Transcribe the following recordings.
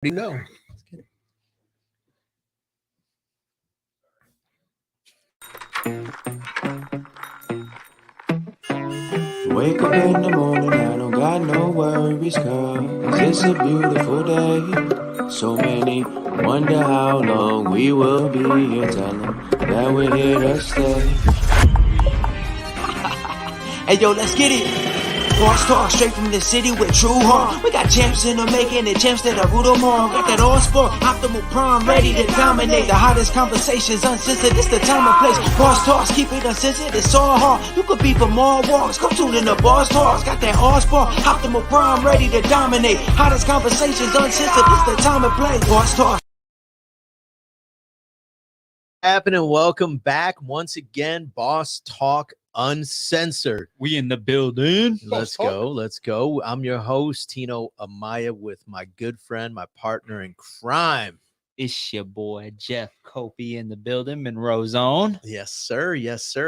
You know. Wake up in the morning, I don't got no worries, cause it's a beautiful day. So many wonder how long we will be here. Tell them that we're here to stay. Hey yo, let's get it. Boss Talk straight from the city with true heart. We got champs in the making and champs that are root them all. Got that all sport, optimal prime, ready to dominate. The hottest conversations uncensored, this the time and place. Boss Talks, keep it uncensored, it's all hard. You could be from all walks, come tune in to Boss Talks. Got that all sport, optimal prime, ready to dominate. Hottest conversations uncensored, this the time and place. Boss Talk. Happening. Welcome back once again. Boss Talk Uncensored. We in the building. Let's go. I'm your host, Tino Amaya, with my good friend, my partner in crime. It's your boy, Jeff Copi in the building, Monroe Zone. Yes, sir.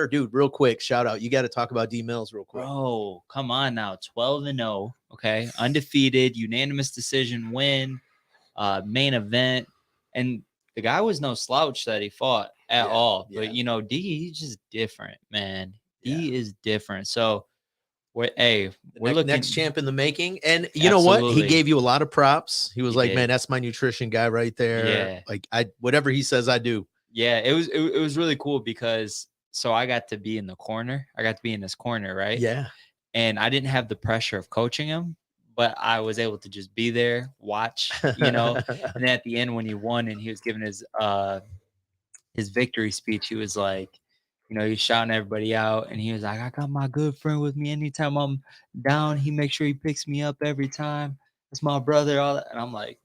Dude, real quick, shout out. You got to talk about D Mills real quick. Bro, come on now. 12-0. Okay. Undefeated, unanimous decision win, main event. And the guy was no slouch that he fought at all. But, D, he's just different, man. He is different. So, we're looking next champ in the making. And you know what? He gave you a lot of props. He was like, man, that's my nutrition guy right there. Yeah. Like, whatever he says, I do. Yeah, it was really cool because I got to be in the corner. I got to be in this corner, right? Yeah. And I didn't have the pressure of coaching him, but I was able to just be there, watch, And then at the end when he won and he was giving his victory speech, he was like, he's shouting everybody out and he was like, I got my good friend with me. Anytime I'm down, he makes sure he picks me up every time. It's my brother, all that. And I'm like,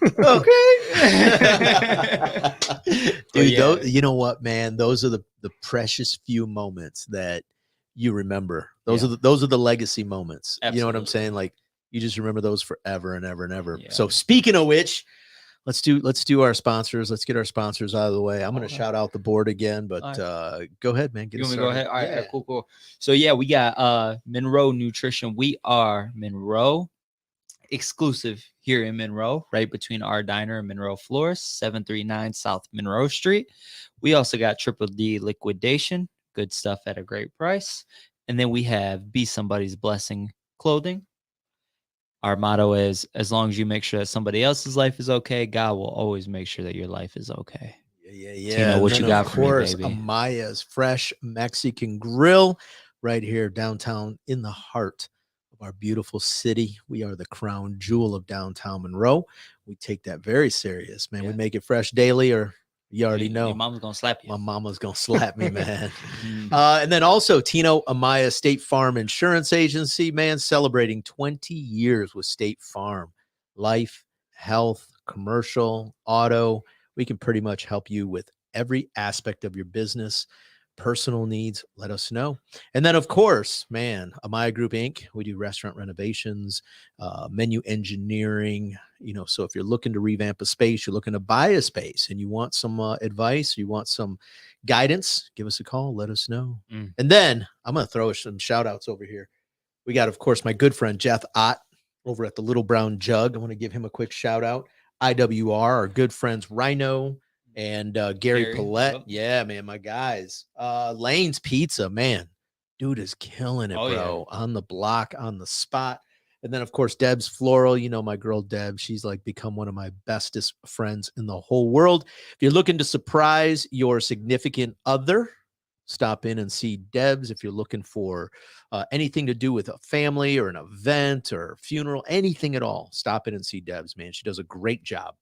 okay. Dude, you know what, man? Those are the precious few moments that you remember. Those are the legacy moments. Absolutely. You know what I'm saying? Like, you just remember those forever and ever and ever. Yeah. So speaking of which, let's do our sponsors. Let's get our sponsors out of the way. I'm going to shout out the board again, but go ahead, man. You want me to go ahead? All right, cool. So we got Monroe Nutrition. We are Monroe exclusive here in Monroe, right between our diner and Monroe Florist, 739 South Monroe Street. We also got Triple D Liquidation, good stuff at a great price. And then we have Be Somebody's Blessing Clothing. Our motto is, as long as you make sure that somebody else's life is okay, God will always make sure that your life is okay. Yeah. Tino, what you got for me, baby? Amaya's Fresh Mexican Grill right here downtown in the heart of our beautiful city. We are the crown jewel of downtown Monroe. We take that very serious, man. Yeah. We make it fresh daily, or you already know. Your mama's going to slap you. My mama's going to slap me, man. And then also Tino Amaya State Farm Insurance Agency, man, celebrating 20 years with State Farm. Life, health, commercial, auto. We can pretty much help you with every aspect of your business. Personal needs, let us know. And then, of course, man, Amaya Group Inc., we do restaurant renovations, menu engineering. So if you're looking to revamp a space, you're looking to buy a space, and you want some advice, you want some guidance, give us a call, let us know. And then I'm going to throw some shout outs over here. We got, of course, my good friend Jeff Ott over at the Little Brown Jug. I want to give him a quick shout out. IWR, our good friends Rhino and Gary Paulette. Yeah, man, my guys. Lane's Pizza, man. Dude is killing it, bro. Yeah. On the block, on the spot. And then, of course, Deb's Floral. My girl Deb. She's like become one of my bestest friends in the whole world. If you're looking to surprise your significant other, stop in and see Deb's. If you're looking for anything to do with a family or an event or funeral, anything at all, stop in and see Deb's, man. She does a great job.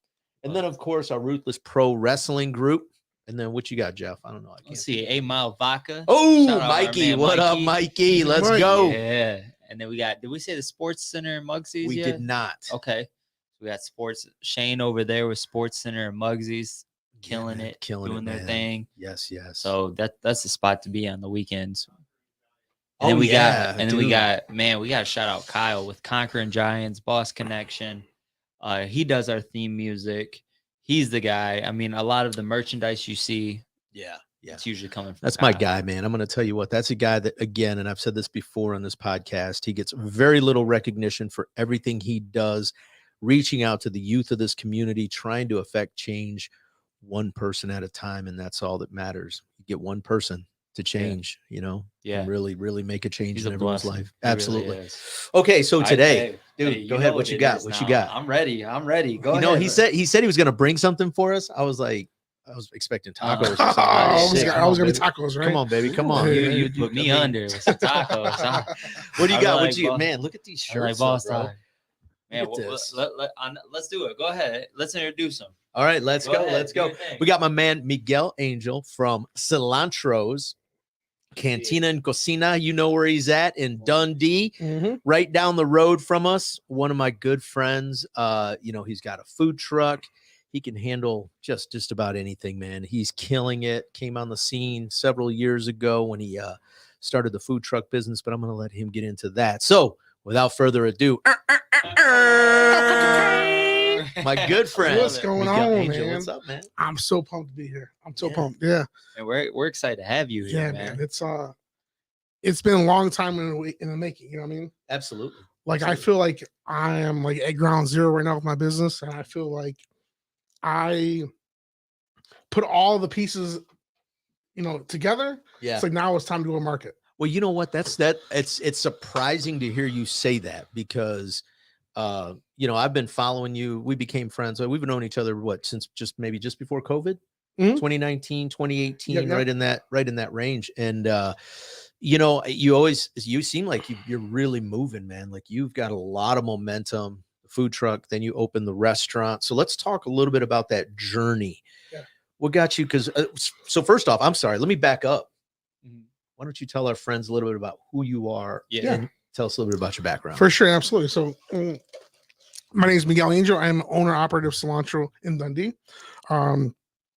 And then, of course, our Ruthless Pro Wrestling Group. And then what you got, Jeff? I don't know. Let's see. 8 Mile Vodka. Oh, Mikey. What up, Mikey? Let's go. Yeah. And then we got, did we say the Sports Center in Muggsy's? We did not. Okay. We got Shane over there with Sports Center and Muggsy's. Killing it, doing their thing. Yes. So that's the spot to be on the weekends. And then we got to shout out Kyle with Conquering Giants, Boss Connection. He does our theme music. He's the guy. I mean, a lot of the merchandise you see, it's usually coming from That's Kyle. My guy, man. I'm going to tell you what, that's a guy that, again, and I've said this before on this podcast, he gets very little recognition for everything he does reaching out to the youth of this community, trying to affect change one person at a time. And that's all that matters. You get one person to change, and really, really make a change in everyone's life. Absolutely. Really okay. So today, dude, go ahead. What you got? What you got? I'm ready. Go ahead. He said he was going to bring something for us. I was expecting tacos. I was going to be tacos, right? Come on, baby. Come on. You put me under with some tacos. What do you got? Man, look at these shirts. Boss Talk. Man, let's do it. Go ahead. Let's introduce them. All right, let's go. Let's go. We got my man Miguel Angel from Cilantro's Cantina and Cocina. You know where he's at in Dundee, right down the road from us. One of my good friends. He's got a food truck. He can handle just about anything, man. He's killing it. Came on the scene several years ago when he started the food truck business, but I'm going to let him get into that. So without further ado, my good friend. What's going on, Angel, man? What's up, man? I'm so pumped to be here. I'm so pumped. Yeah. And we're excited to have you here, man. It's been a long time in the making, you know what I mean? Absolutely. I feel like I am like at ground zero right now with my business, and I feel like I put all the pieces, together. Yeah. It's like now it's time to go to market. Well, you know what? It's surprising to hear you say that because I've been following you. We became friends. We've known each other since just before COVID, 2019, 2018, right in that range. And you seem like you're really moving, man. Like you've got a lot of momentum. The food truck, then you open the restaurant. So let's talk a little bit about that journey. Yeah. What got you? Because so first off, I'm sorry. Let me back up. Why don't you tell our friends a little bit about who you are? Yeah. And tell us a little bit about your background. For sure. Absolutely. So my name is Miguel Angel. I'm owner operative of Cilantro in Dundee.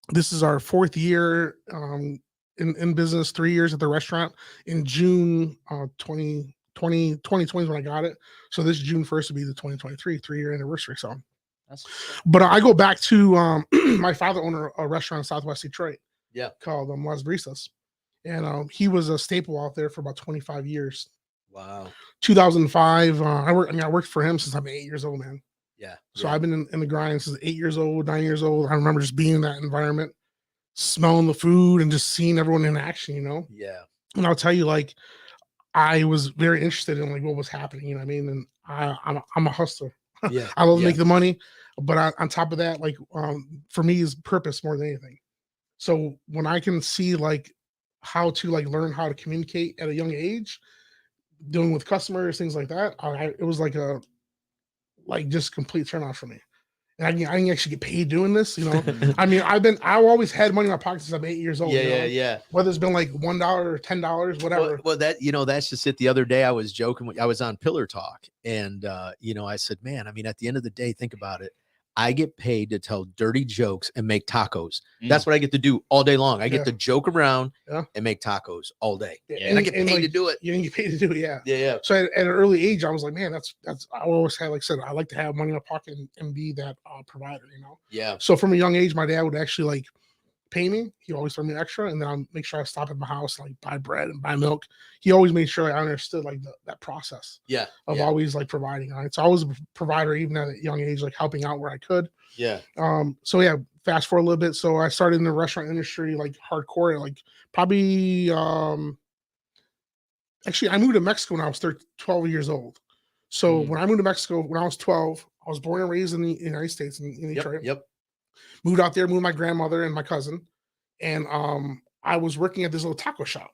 This is our 4th year in business, 3 years at the restaurant. In June 2020 is when I got it. So this June 1st will be the 2023 3-year anniversary. So, but I go back to my father owned a restaurant in Southwest Detroit. Yeah, called Las Brisas. And he was a staple out there for about 25 years. Wow. 2005. I worked for him since I'm 8 years old, man. Yeah. So I've been in the grind since 8 years old, 9 years old. I remember just being in that environment, smelling the food and just seeing everyone in action, Yeah. And I'll tell you, I was very interested in what was happening, you know what I mean? And I'm a hustler. Yeah. I love to make the money. But on top of that, for me is purpose more than anything. So when I can see how to learn how to communicate at a young age, dealing with customers, things like that. It was just complete turn off for me. And I didn't actually get paid doing this, I mean, I've always had money in my pocket since I'm 8 years old. Yeah. Whether it's been $1 or $10, whatever. Well, that's just it. The other day I was joking. I was on Pillar Talk and, I said, man, I mean, at the end of the day, think about it. I get paid to tell dirty jokes and make tacos. That's what I get to do all day long. I get to joke around and make tacos all day. Yeah. And I get paid to do it. You didn't get paid to do it. Yeah. Yeah. So at an early age, I was like, man, that's, I always had, I said, I like to have money in my pocket and be that provider, Yeah. So from a young age, my dad would actually pay me. He always throw me extra, and then I'll make sure I stop at my house, buy bread and buy milk. He always made sure I understood that process. Yeah. Of always providing. Right? So I was a provider even at a young age, helping out where I could. Yeah. So yeah, fast forward a little bit. So I started in the restaurant industry hardcore, probably actually I moved to Mexico when I was 12 years old. So when I moved to Mexico when I was 12, I was born and raised in the United States in Detroit. Yep. Moved out there, moved with my grandmother and my cousin. And I was working at this little taco shop.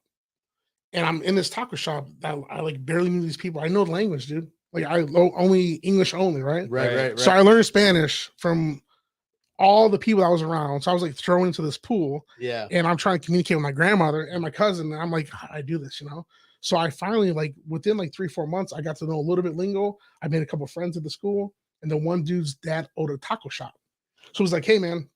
And I'm in this taco shop that I barely knew these people. I know the language, dude. I only English only, right? Right. So I learned Spanish from all the people I was around. So I was thrown into this pool. Yeah. And I'm trying to communicate with my grandmother and my cousin. And I'm how do I do this, So I finally, within 3-4 months, I got to know a little bit lingo. I made a couple of friends at the school. And then one dude's dad owned a taco shop. So it was hey, man,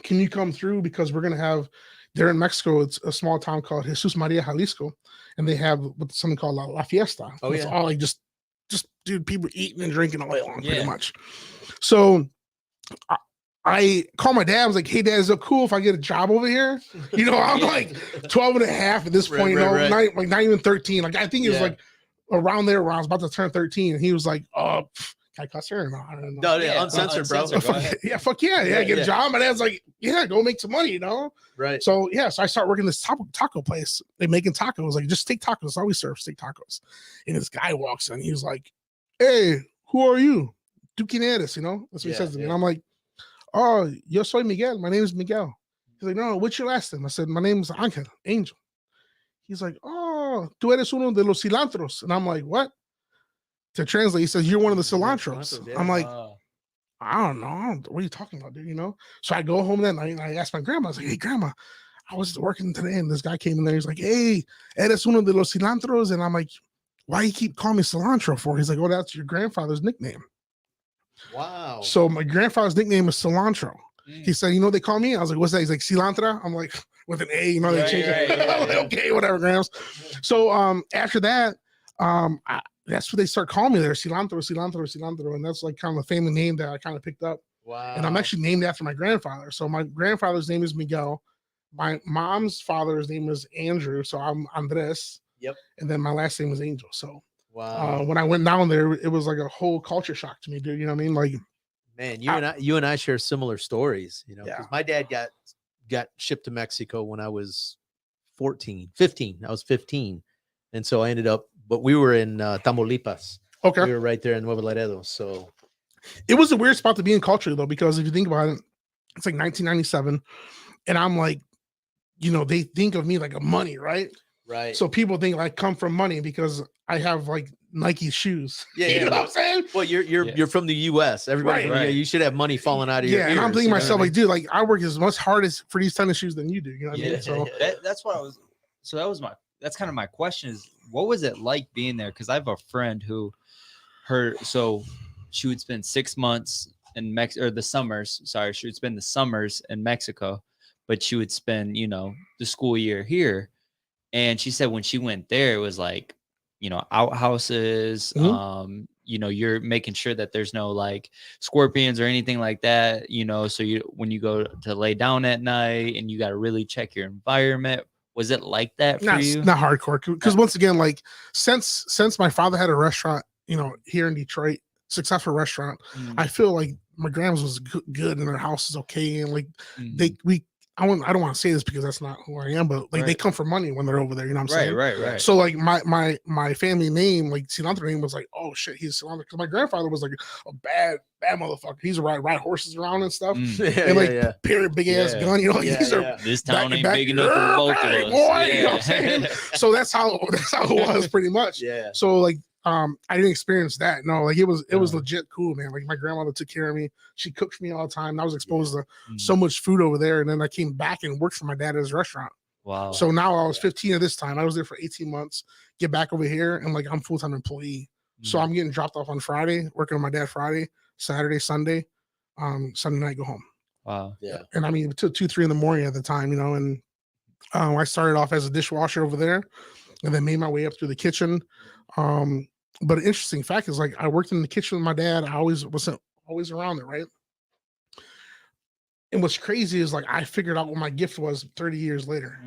can you come through? Because we're going to have, there in Mexico, it's a small town called Jesus Maria, Jalisco. And they have something called La Fiesta. Oh, it's all just dude, people eating and drinking all day long, pretty much. So I called my dad. I was hey, Dad, is it cool if I get a job over here? I'm 12 and a half at this point, not even 13. I think it was around there where I was about to turn 13. And he was oh, can I cuss here or not? I don't know. No, yeah, Yeah, uncensored, bro. uncensored. Go ahead. Yeah, fuck yeah, Yeah, get yeah. a job. My dad's like, yeah, go make some money, you know. Right. So yeah, so I start working this taco place. They making tacos, like just steak tacos. I always serve steak tacos. And this guy walks in, he was like, "Hey, who are you? ¿Tú quién eres?" You know, that's what he says to me. And I'm like, "Oh, yo soy Miguel. My name is Miguel." He's like, "No, what's your last name?" I said, "My name is Angel." He's like, "Oh, tú eres uno de los cilantros." And I'm like, "What?" To translate, he says, "You're one of the cilantros." Cilantros, yeah. I'm like, "I don't know. What are you talking about, dude?" You know? So I go home that night and I asked my grandma, I was like, "Hey, grandma, I was working today and this guy came in there. He's like, 'Hey, eres uno de los cilantros.'" And I'm like, "Why you keep calling me cilantro for?" He's like, "Oh, that's your grandfather's nickname." Wow. So my grandfather's nickname is cilantro. He said, "You know what they call me?" I was like, "What's that?" He's like, "Cilantra." I'm like, with an A, you know, they change it. I'm like, okay, whatever, Grams. So after that, that's what they start calling me there, cilantro. And that's like kind of a family name that I kind of picked up. Wow. And I'm actually named after my grandfather. So my grandfather's name is Miguel. My mom's father's name is Andrew. So I'm Andres. Yep. And then my last name is Angel. So Wow. when I went down there, it was like a whole culture shock to me, dude. You know what I mean? Like, man, you and I share similar stories, you know, because my dad got shipped to Mexico when I was 15. I was 15. And so I ended up, but we were in Tamaulipas. okay. We were right there in Nuevo Laredo. So It was a weird spot to be in culture though, because if you think about it, it's like 1997. And I'm like, you know, they think of me like a money, right? right. So people think I come from money because I have like Nike shoes. Yeah, You yeah. know what I'm saying? Well, you're from the US. Everybody, Right. yeah, you should have money falling out of your Yeah, ears. and I'm thinking you know myself, what I like, dude, like I work as much hardest for these tennis shoes than you do. You know what I Yeah, mean? So That's what I was. So that's kind of my question is, what was it like being there? Because I have a friend who, so she would spend 6 months in Mexico, or the summers. Sorry, she would spend the summers in Mexico, but she would spend, you know, the school year here. And she said when she went there, it was like, you know, outhouses. Mhm. You know, you're making sure that there's no like scorpions or anything like that. You know, so when you go to lay down at night, and you got to really check your environment. Was it like that for you? not hardcore, because once again, like since my father had a restaurant, you know, here in Detroit, successful restaurant, I feel like my grandma's was good and their house is okay, and like I don't want to say this because that's not who I am, but like they come for money when they're over there. You know what I'm saying? Right. So like my family name, like cilantro name, was like, oh shit, he's cilantro, because my grandfather was like a bad motherfucker. He's a ride horses around and stuff, and like big ass gun. You know, this town ain't big enough for both of us. Boy, you know what I'm saying? So that's how it was pretty much. Yeah. So like I didn't experience that. No, like it was legit cool, man. Like my grandmother took care of me. She cooked for me all the time. I was exposed to so much food over there. And then I came back and worked for my dad at his restaurant. Wow. So now I was 15 at this time. I was there for 18 months, get back over here, and like I'm full-time employee. So I'm getting dropped off on Friday, working with my dad Friday, Saturday, Sunday, Sunday night, go home. Wow. Yeah. And I mean, it took 2-3 in the morning at the time, you know, and I started off as a dishwasher over there and then made my way up through the kitchen. But an interesting fact is, like, I worked in the kitchen with my dad. I wasn't always around it, right? And what's crazy is, like, I figured out what my gift was 30 years later.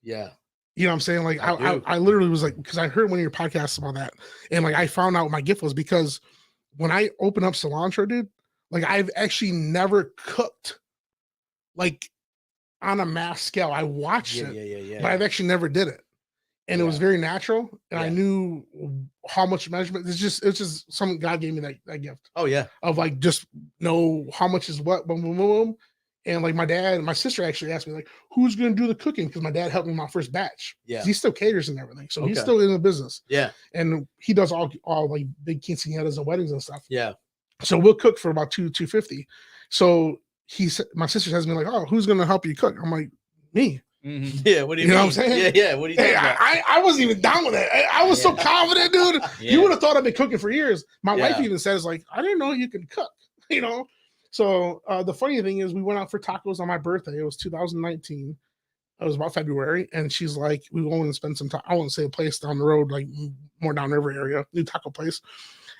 Yeah. You know what I'm saying? Like, I literally was like, because I heard one of your podcasts about that. And, like, I found out what my gift was, because when I opened up cilantro, dude, like, I've actually never cooked, like, on a mass scale. I watched it, but I've actually never did it. And it was very natural, and I knew how much measurement. It's just some God gave me that gift. Oh yeah, of like just know how much is what, boom, boom, boom. And like my dad and my sister actually asked me, like, who's going to do the cooking, because my dad helped me my first batch. Yeah, he still caters and everything, so he's still in the business. Yeah, and he does all like big quinceañeras and weddings and stuff. Yeah, so we'll cook for about $250. So he said, my sister says to me, like, oh, who's going to help you cook? I'm like, me. Yeah, what do you mean? Know what I'm saying? Yeah, what do you think? I wasn't even down with it. I was so confident, dude. You would have thought I've been cooking for years. My wife even says, like, I didn't know you could cook, you know? So the funny thing is, we went out for tacos on my birthday. It was 2019. It was about February. And she's like, we want to spend some time. I won't say a place down the road, like more downriver area, new taco place.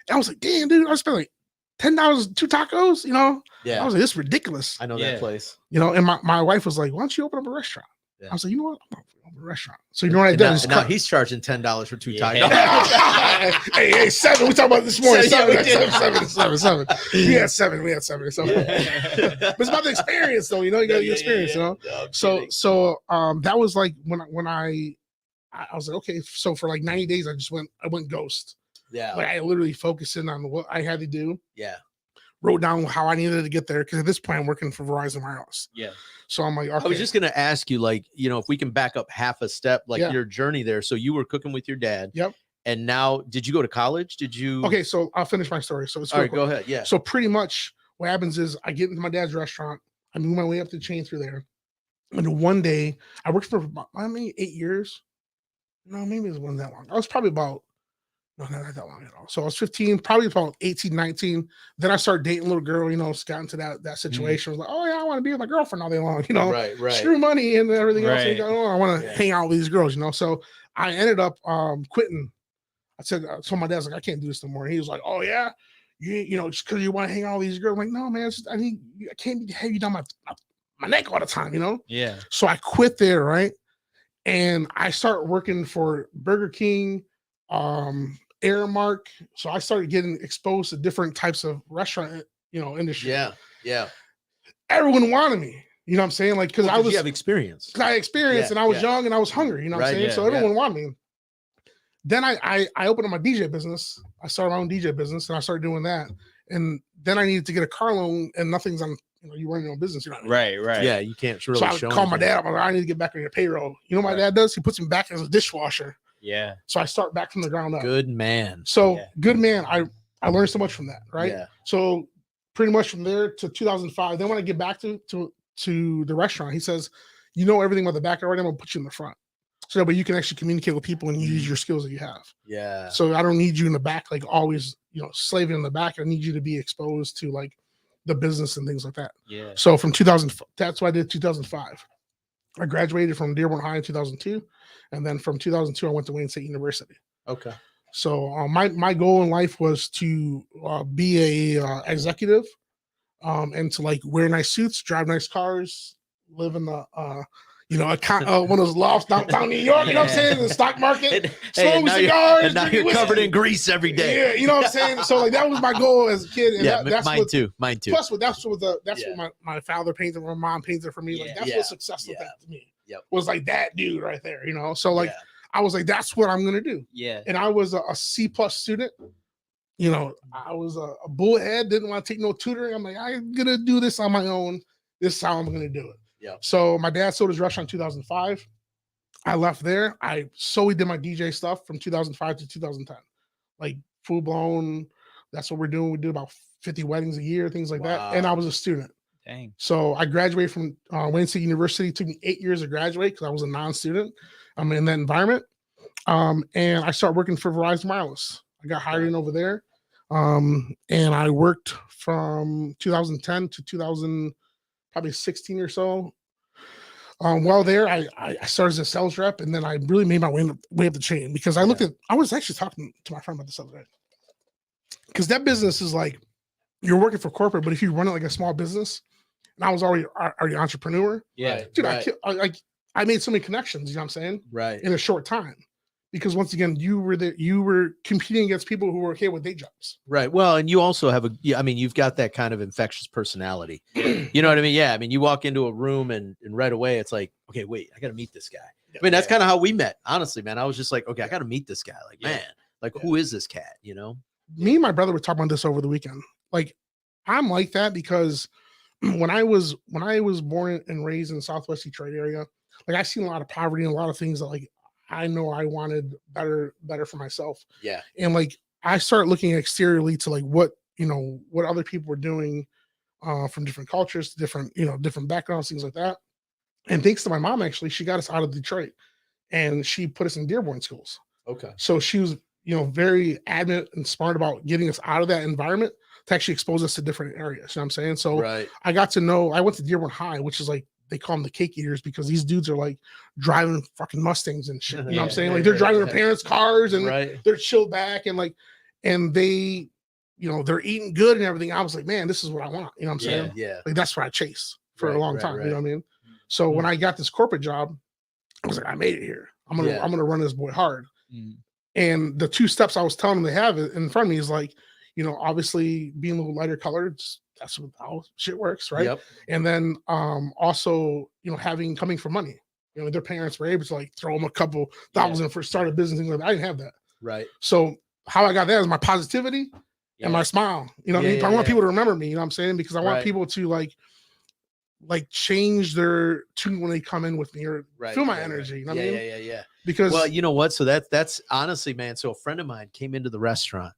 And I was like, damn, dude, I spent like $10, 2 tacos, you know? Yeah. I was like, this is ridiculous. I know that place. You know, and my wife was like, why don't you open up a restaurant? Yeah. I was like, you know what? I'm going to a restaurant. So you know what I did? Now he's charging $10 for 2 tacos. hey, 7. We talked about this morning. So, yeah, Seven. We had 7. So. But it's about the experience, though. You know, you got the experience. You know. No, so that was like when I was like, okay. So for like 90 days, I went ghost. Yeah. Like I literally focused in on what I had to do. Yeah. Wrote down how I needed to get there because at this point I'm working for Verizon Wireless. Yeah. So I'm like, okay. I was just gonna ask you, like, you know, if we can back up half a step, like your journey there. So you were cooking with your dad. Yep. And now, did you go to college? Did you? Okay, so I'll finish my story. So it's all right. Go ahead. Yeah. So pretty much what happens is I get into my dad's restaurant. I move my way up the chain through there. And one day I worked for about, 8 years. No, maybe it wasn't that long. I was probably about no, not that long at all. So I was 15, probably about 18, 19. Then I started dating a little girl, you know, got into that situation. I was like, oh yeah, I want to be with my girlfriend all day long, you know, right. screw money and everything else. Right. Oh, I want to hang out with these girls, you know. So I ended up quitting. I told my dad's like, I can't do this no more. And he was like, oh yeah, you know, just because you want to hang out with these girls. I'm like, no, man, I can't have you down my neck all the time, you know. Yeah. So I quit there, right? And I started working for Burger King, Airmark. So I started getting exposed to different types of restaurant, you know, industry. Yeah. Everyone wanted me. You know what I'm saying? Like, because you have experience. I had experience and I was young and I was hungry. You know what I'm saying? So everyone wanted me. Then I opened up my DJ business. I started my own DJ business and I started doing that. And then I needed to get a car loan and nothing's on, you know, you run your own business. You're not Right. Yeah, you can't really so I show would call my anything. dad up. I'm like, I need to get back on your payroll. You know what my dad does? He puts me back as a dishwasher. Yeah. So I start back from the ground up. Good man. So good man. I learned so much from that, right? Yeah. So pretty much from there to 2005. Then when I get back to the restaurant, he says, you know everything about the back already. I'm gonna put you in the front. So that way you can actually communicate with people and use your skills that you have. Yeah. So I don't need you in the back, like always, you know, slaving in the back. I need you to be exposed to like the business and things like that. Yeah. So from 2000, that's what I did 2005. I graduated from Dearborn High in 2002. And then from 2002, I went to Wayne State University. Okay. So my goal in life was to be a executive and to like wear nice suits, drive nice cars, live in the you know, one of those lofts downtown New York, you know what I'm saying? The stock market, smoking cigars. And now you're covered in grease every day. Yeah, you know what I'm saying? So like that was my goal as a kid. And that's mine too. Plus, that's what my father painted, my mom painted for me. Like that's what success looked like to me. Was like that dude right there, you know. So like I was like, that's what I'm gonna do. Yeah. And I was a C+ student. You know, I was a bullhead, didn't want to take no tutoring. I'm like, I'm gonna do this on my own. This is how I'm gonna do it. Yeah. So my dad sold his restaurant in 2005. I left there. I solely did my DJ stuff from 2005 to 2010. Like full blown. That's what we're doing. We do about 50 weddings a year, things like that. And I was a student. Dang. So I graduated from Wayne State University. It took me 8 years to graduate because I was a non-student. I'm in that environment. And I started working for Verizon Wireless. I got hired in over there. And I worked from 2010 to 2016 or so. While there, I started as a sales rep, and then I really made my way up the chain because I was actually talking to my friend about this other day. Because that business is like, you're working for corporate, but if you run it like a small business, and I was already an entrepreneur. Yeah. Dude, I made so many connections, you know what I'm saying? Right. In a short time. Because once again, you were competing against people who were okay with day jobs. Right. Well, and you also have you've got that kind of infectious personality. You know what I mean? Yeah. I mean, you walk into a room and right away it's like, okay, wait, I got to meet this guy. I mean, that's kind of how we met. Honestly, man, I was just like, okay, I got to meet this guy. Like, man, like who is this cat? You know? Me and my brother were talking about this over the weekend. Like, I'm like that because when I was born and raised in the Southwest Detroit area, like I've seen a lot of poverty and a lot of things that like I know I wanted better for myself. Yeah. And like I started looking exteriorly to like what other people were doing from different cultures, different backgrounds, things like that. And thanks to my mom, actually, she got us out of Detroit and she put us in Dearborn schools. Okay. So she was, very adamant and smart about getting us out of that environment to actually expose us to different areas. You know what I'm saying? So I went to Dearborn High, which is like, they call them the cake eaters because these dudes are like driving fucking Mustangs and shit. You know what I'm saying? Like they're driving their parents' cars and they're chilled back and they, they're eating good and everything. I was like, man, this is what I want. You know what I'm saying? Yeah. Like that's what I chase for a long time. Right. You know what I mean? So when I got this corporate job, I was like, I made it here. I'm gonna Yeah. run this boy hard. Mm. And the 2 steps I was telling them they have in front of me is like, you know, obviously being a little lighter colored, that's how shit works, right? Yep. And then also, you know, coming from money. You know, their parents were able to like throw them a couple thousand for start a business, things like that. I didn't have that. Right. So how I got that is my positivity and my smile. You know what I mean? I want people to remember me, you know what I'm saying? Because I want people to like change their tune when they come in with me or feel my energy. You know what I mean? Yeah. Because well, you know what? So that's honestly, man. So a friend of mine came into the restaurant,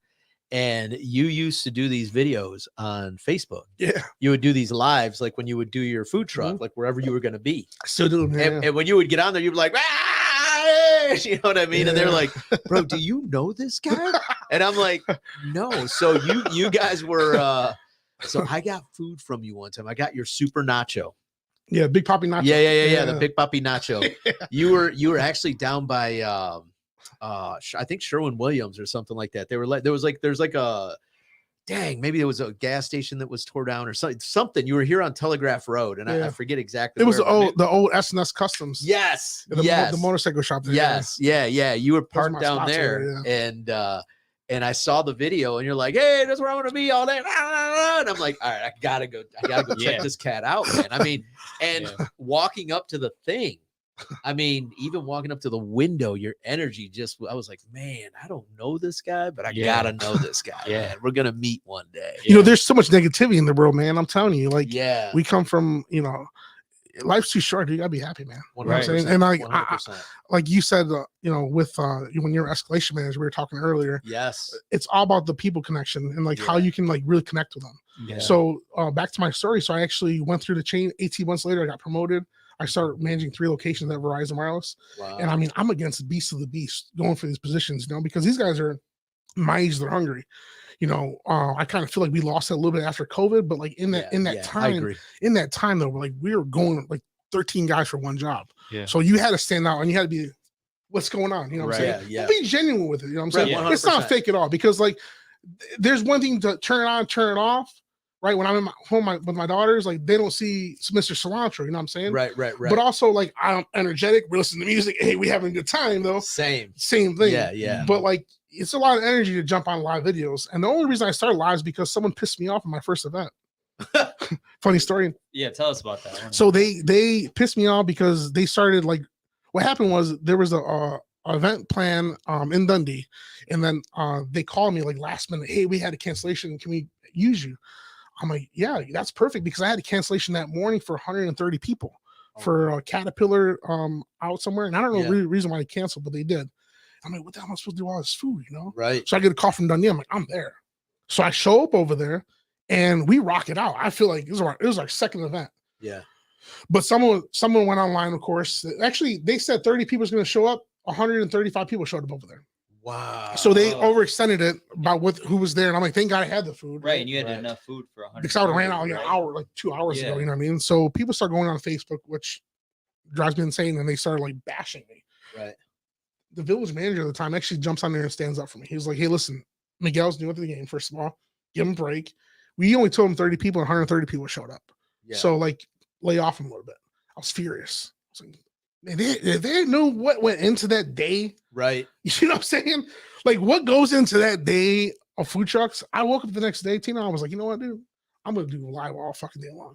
and you used to do these videos on Facebook. Yeah. You would do these lives, like when you would do your food truck, like wherever you were going to be. I still do, man. And when you would get on there, you'd be like, ah! You know what I mean? And they're like, bro, do you know this guy? And I'm like, no. So you guys were, so I got food from you one time. I got your super nacho. Yeah, Big Papi Nacho. Yeah. The Big Papi Nacho. You were actually down by I think Sherwin-Williams or something like that. They were like there's like a maybe there was a gas station that was tore down or something. You were here on Telegraph Road, and I forget exactly. It was the old S&S Customs. Yes, the motorcycle shop there. Yes, yeah. You were parked down there, and I saw the video, and you're like, "Hey, that's where I want to be all day." And I'm like, "All right, I gotta go check this cat out, man." I mean, and walking up to the thing, I mean, even walking up to the window, your energy I was like, man, I don't know this guy, but I gotta know this guy. Man. We're gonna meet one day. You know, there's so much negativity in the world, man. I'm telling you, like, we come from, you know, life's too short. You gotta be happy, man. You know what I'm saying? And like you said, you know, with when you're escalation manager, we were talking earlier. Yes, it's all about the people connection and like how you can like really connect with them. Yeah. So back to my story. So I actually went through the chain. 18 months later, I got promoted. I started managing 3 locations at Verizon Wireless. Wow. And I mean, I'm against the beast of the beast going for these positions, you know, because these guys are my age, they're hungry. You know, I kind of feel like we lost it a little bit after COVID, but like in that time though, we were going like 13 guys for one job. Yeah. So you had to stand out and you had to be, what's going on? You know what I'm saying? Yeah. Be genuine with it. You know what I'm saying? It's not fake at all, because like there's one thing to turn it on, turn it off. Right, when I'm in my home with my daughters, like they don't see Mr. Cilantro, you know what I'm saying? Right. But also, like, I'm energetic. We listen to music. Hey, we having a good time though. Same thing. Yeah. But like, it's a lot of energy to jump on live videos, and the only reason I started live is because someone pissed me off in my first event. Funny story. Yeah, tell us about that. So they pissed me off because they started like, what happened was there was a event plan in Dundee, and then they called me like last minute. Hey, we had a cancellation. Can we use you? I'm like, yeah, that's perfect, because I had a cancellation that morning for 130 people for a Caterpillar out somewhere. And I don't know the reason why they canceled, but they did. I'm like, what the hell am I supposed to do all this food, you know? Right. So I get a call from Dundee. I'm like, I'm there. So I show up over there and we rock it out. I feel like it was our second event. Yeah. But someone went online, of course. Actually, they said 30 people was going to show up. 135 people showed up over there. Wow. So they overextended it about who was there. And I'm like, thank God I had the food. Right. And you had enough food for 100. Because I would have ran out like an hour, like 2 hours ago. You know what I mean? So people start going on Facebook, which drives me insane. And they started like bashing me. Right. The village manager at the time actually jumps on there and stands up for me. He was like, hey, listen, Miguel's new at the game. First of all, give him a break. We only told him 30 people and 130 people showed up. Yeah. So like, lay off him a little bit. I was furious. I was like, they know what went into that day. Right. You know what I'm saying? Like, what goes into that day of food trucks? I woke up the next day, Tina, I was like, you know what, dude? I'm going to do a live all fucking day long.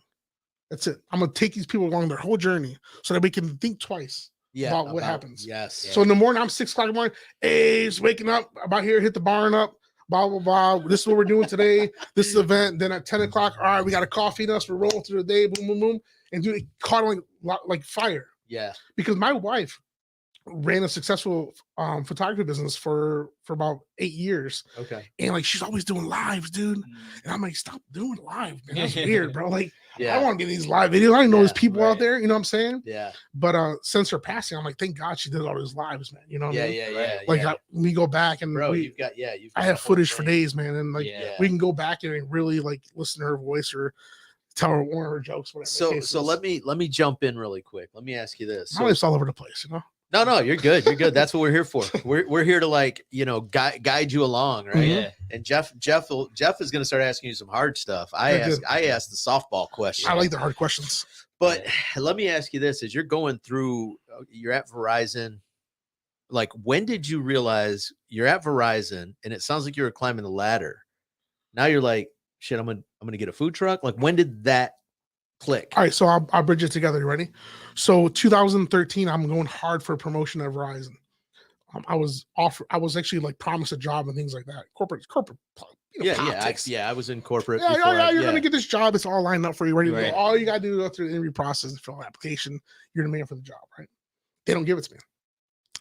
That's it. I'm going to take these people along their whole journey so that we can think twice about what happens. Yes. So in the morning, I'm 6 o'clock in the morning. Hey, just waking up about here, hit the barn up, blah, blah, blah. This is what we're doing today. This is the event. Then at 10 o'clock, all right, we got a coffee in us. We're rolling through the day. Boom, boom, boom. And dude, it caught on like fire. Yeah. Because my wife ran a successful photography business for about 8 years. Okay. And like, she's always doing lives, dude. And I'm like, stop doing live, man. That's weird, bro. Like, I want to get these live videos. I didn't know there's people out there, you know what I'm saying? Yeah. But since her passing, I'm like, thank God she did all those lives, man. You know what I mean? Yeah. Like we go back and bro, I have footage for days, man. And like we can go back and really like listen to her voice or tell her one of her jokes, whatever. So let me jump in really quick. Let me ask you this. So, it's all over the place, you know? No, you're good. You're good. That's what we're here for. We're here to like, you know, guide you along, right? Mm-hmm. Yeah. And Jeff is going to start asking you some hard stuff. I asked the softball question. I like the hard questions. But let me ask you this: as you're going through, you're at Verizon. Like, when did you realize you're at Verizon and it sounds like you were climbing the ladder? Now you're like, shit, I'm gonna get a food truck. Like, when did that click? All right, so I'll bridge it together. You ready? So 2013, I'm going hard for a promotion at Verizon. I was actually like promised a job and things like that. Corporate. Politics. I was in corporate. You're gonna get this job. It's all lined up for you. Ready to go. All you gotta do is go through the interview process and fill an application. You're the man for the job, right? They don't give it to me.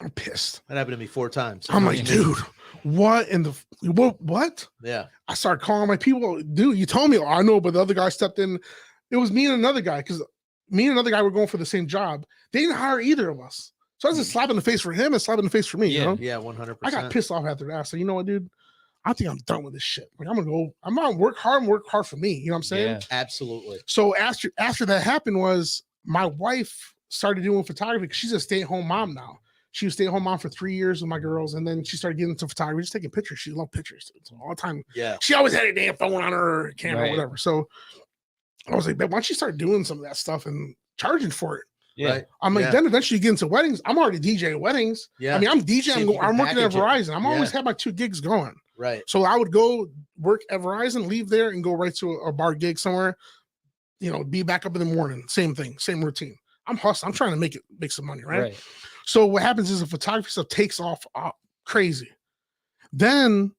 I'm pissed. That happened to me 4 times. I'm like, dude, what in the what? Yeah. I started calling my people. Dude, you told me. Oh, I know, but the other guy stepped in. It was me and another guy because me and another guy were going for the same job. They didn't hire either of us. So I was just slapping the face for him and slapping the face for me. Yeah, you know? Yeah, 100%. I got pissed off after that. So you know what, dude? I think I'm done with this shit. Like, I'm gonna work hard for me. You know what I'm saying? Yeah. Absolutely. So after that happened was my wife started doing photography because she's a stay-at-home mom now. She was stay-at-home mom for 3 years with my girls, and then she started getting into photography, just taking pictures. She loved pictures all the time. Yeah. She always had a damn phone on her camera or Right. whatever. So I was like, why don't you start doing some of that stuff and charging for it? Yeah. Right. I'm like, Yeah. then eventually you get into weddings. I'm already DJing weddings. Yeah. I mean, I'm See if DJing. you can I'm working at package it. Verizon. I'm always Yeah. had my 2 gigs going. Right. So I would go work at Verizon, leave there, and go right to a bar gig somewhere. You know, be back up in the morning. Same thing, same routine. I'm hustling. I'm trying to make some money, right? So what happens is the photography stuff takes off crazy. Then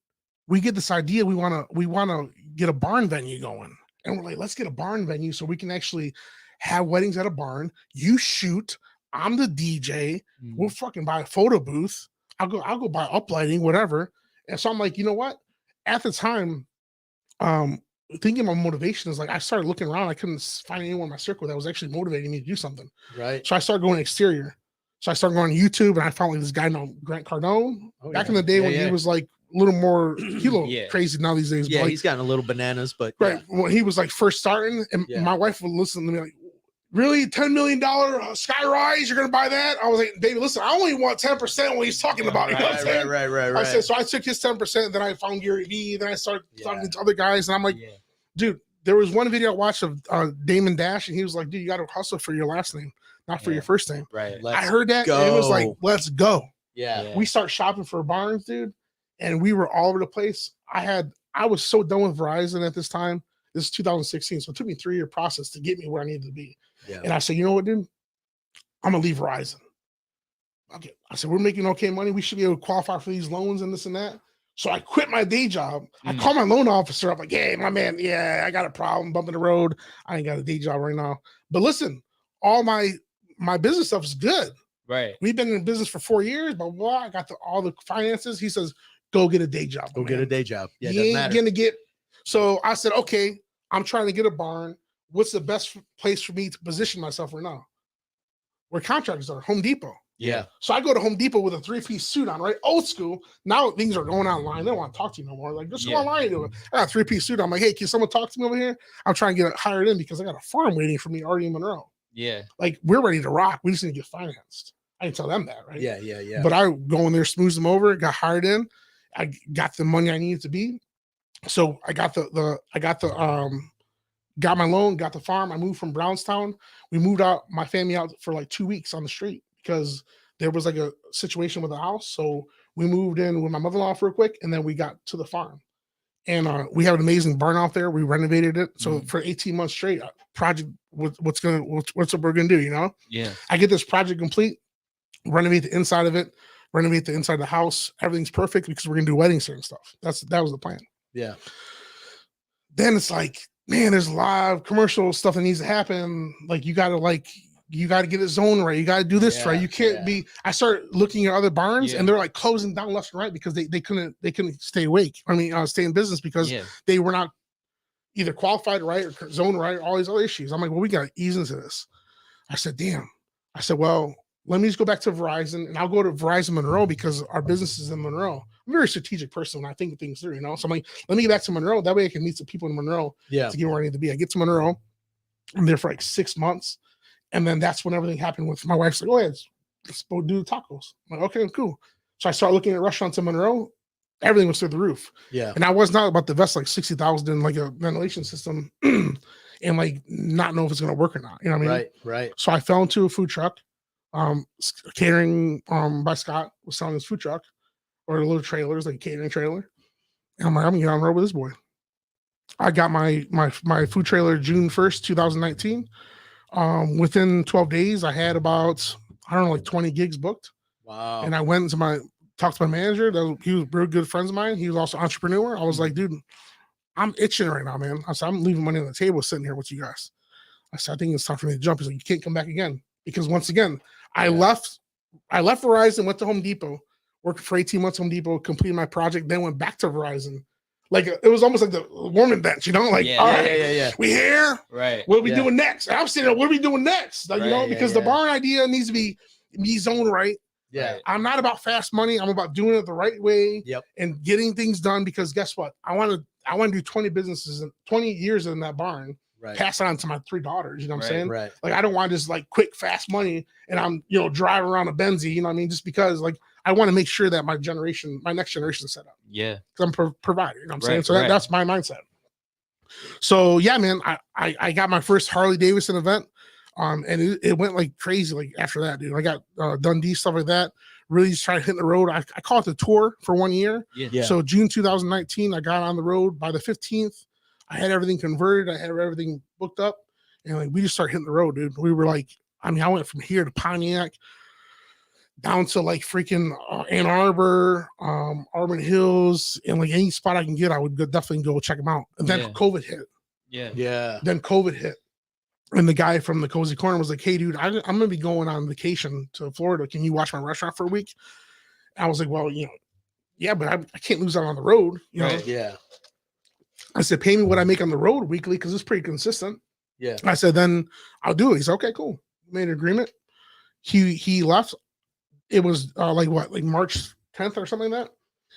we get this idea. We want to get a barn venue going, and we're like, let's get a barn venue so we can actually have weddings at a barn. You shoot. I'm the DJ. We'll fucking buy a photo booth. I'll go buy uplighting, whatever. And so I'm like, you know what? At the time, thinking about motivation is like I started looking around. I couldn't find anyone in my circle that was actually motivating me to do something. Right. So I started going exterior. So I started going on YouTube, and I found like this guy named Grant Cardone. Back in the day when he was like a little more crazy now these days. Yeah, but like, he's gotten a little bananas, but right when he was like first starting, and my wife would listen to me like, really, $10 million sky rise? You're gonna buy that? I was like, baby, listen, I only want 10% what he's talking about. You know what I'm saying? Right. I said, so I took his 10%, and then I found Gary Vee, then I started talking to other guys, and I'm like, dude, there was one video I watched of Damon Dash, and he was like, dude, you got to hustle for your last name, not for your first name. Right. I heard that, and it was like, let's go. Yeah. We start shopping for barns, dude, and we were all over the place. I was so done with Verizon at this time. This is 2016, so it took me a 3-year process to get me where I needed to be. Yeah. And I said, you know what, dude? I'm gonna leave Verizon. Okay. I said, we're making okay money. We should be able to qualify for these loans and this and that. So I quit my day job. I called my loan officer. I'm like, hey, my man, I got a problem, bumping the road. I ain't got a day job right now. But listen, all my business stuff is good. Right. We've been in business for 4 years, blah, blah, blah. I got all the finances. He says, go get a day job. Go get a day job. Yeah, you ain't gonna get. So I said, okay, I'm trying to get a barn. What's the best place for me to position myself right now? Where contractors are, Home Depot. Yeah. So I go to Home Depot with a 3-piece suit on, right? Old school. Now things are going online. They don't want to talk to you no more. Like, just go online and do it. I got a 3-piece suit. I'm like, hey, can someone talk to me over here? I'm trying to get hired in because I got a farm waiting for me already in Monroe. Yeah. Like, we're ready to rock. We just need to get financed. I can tell them that, right? Yeah. But I go in there, smooth them over, got hired in. I got the money I needed to be. So I got got my loan, got the farm. I moved from Brownstown. We moved my family out for like 2 weeks on the street because there was like a situation with the house. So we moved in with my mother-in-law real quick, and then we got to the farm. And we have an amazing barn out there. We renovated it. So for 18 months straight, project, what's we're gonna do, you know? Yeah. I get this project complete, renovate the inside of it, renovate the inside of the house. Everything's perfect because we're gonna do weddings here and stuff. That was the plan. Yeah. Then it's like, man, there's a lot of commercial stuff that needs to happen. Like, you gotta get it zoned right. You gotta do this right. You can't be. I start looking at other barns, and they're like closing down left and right because they couldn't stay awake. I mean, stay in business because they were not either qualified right or zoned right. All these other issues. I'm like, well, we gotta ease into this. I said, damn. I said, well, let me just go back to Verizon, and I'll go to Verizon Monroe because our business is in Monroe. I'm a very strategic person when I think things through, you know. So I'm like, let me get back to Monroe. That way I can meet some people in Monroe to get where I need to be. I get to Monroe. I'm there for like 6 months. And then that's when everything happened with my wife's like, oh, yeah, let's go do the tacos. I'm like, okay, cool. So I started looking at restaurants in Monroe. Everything was through the roof. Yeah. And I was not about to invest like $60,000 in like a ventilation system and like not know if it's gonna work or not. You know what I mean? Right. So I fell into a food truck. Catering by Scott was selling his food truck or the little trailers, like a catering trailer. And I'm like, I'm gonna get on the road with this boy. I got my food trailer June 1st, 2019. Within 12 days, I had about, I don't know, like 20 gigs booked. Wow. And I went to talked to my manager. He was real good friends of mine. He was also an entrepreneur. I was like, dude, I'm itching right now, man. I said, I'm leaving money on the table sitting here with you guys. I said, I think it's time for me to jump. He's like, you can't come back again. Because once again, I left Verizon, went to Home Depot, worked for 18 months at Home Depot, completed my project, then went back to Verizon. Like it was almost like the warming bench, you know? Like, all right, we here. Right. What are we doing next? And I'm sitting there, what are we doing next? Like, you know, because the barn idea needs to be zoned right. Yeah. I'm not about fast money. I'm about doing it the right way and getting things done, because guess what? I want to do 20 businesses and 20 years in that barn. Right. Pass it on to my 3 daughters. You know what I'm saying? Right. Like, I don't want just like quick, fast money and I'm, you know, driving around a Benzie, you know what I mean? Just because like I want to make sure that my next generation is set up. Yeah. Because I'm provider, you know what I'm saying? So that's my mindset. So yeah, man, I got my first Harley Davidson event. And it went like crazy. Like after that, dude, I got Dundee, stuff like that. Really just tried hitting the road. I call it the tour for 1 year. Yeah. So June 2019, I got on the road. By the 15th, I had everything converted. I had everything booked up, and like we just started hitting the road, dude. We were like, I mean, I went from here to Pontiac, down to like freaking Ann Arbor, Auburn Hills, and like any spot I can get, I would definitely go check them out. And then COVID hit. Yeah. Then COVID hit. And the guy from the Cozy Corner was like, hey, dude, I'm going to be going on vacation to Florida. Can you watch my restaurant for a week? I was like, well, you know, yeah, but I can't lose out on the road. You know? Yeah. I said, pay me what I make on the road weekly, because it's pretty consistent. Yeah. I said, then I'll do it. He said, okay, cool. Made an agreement. He left. It was like March 10th or something like that.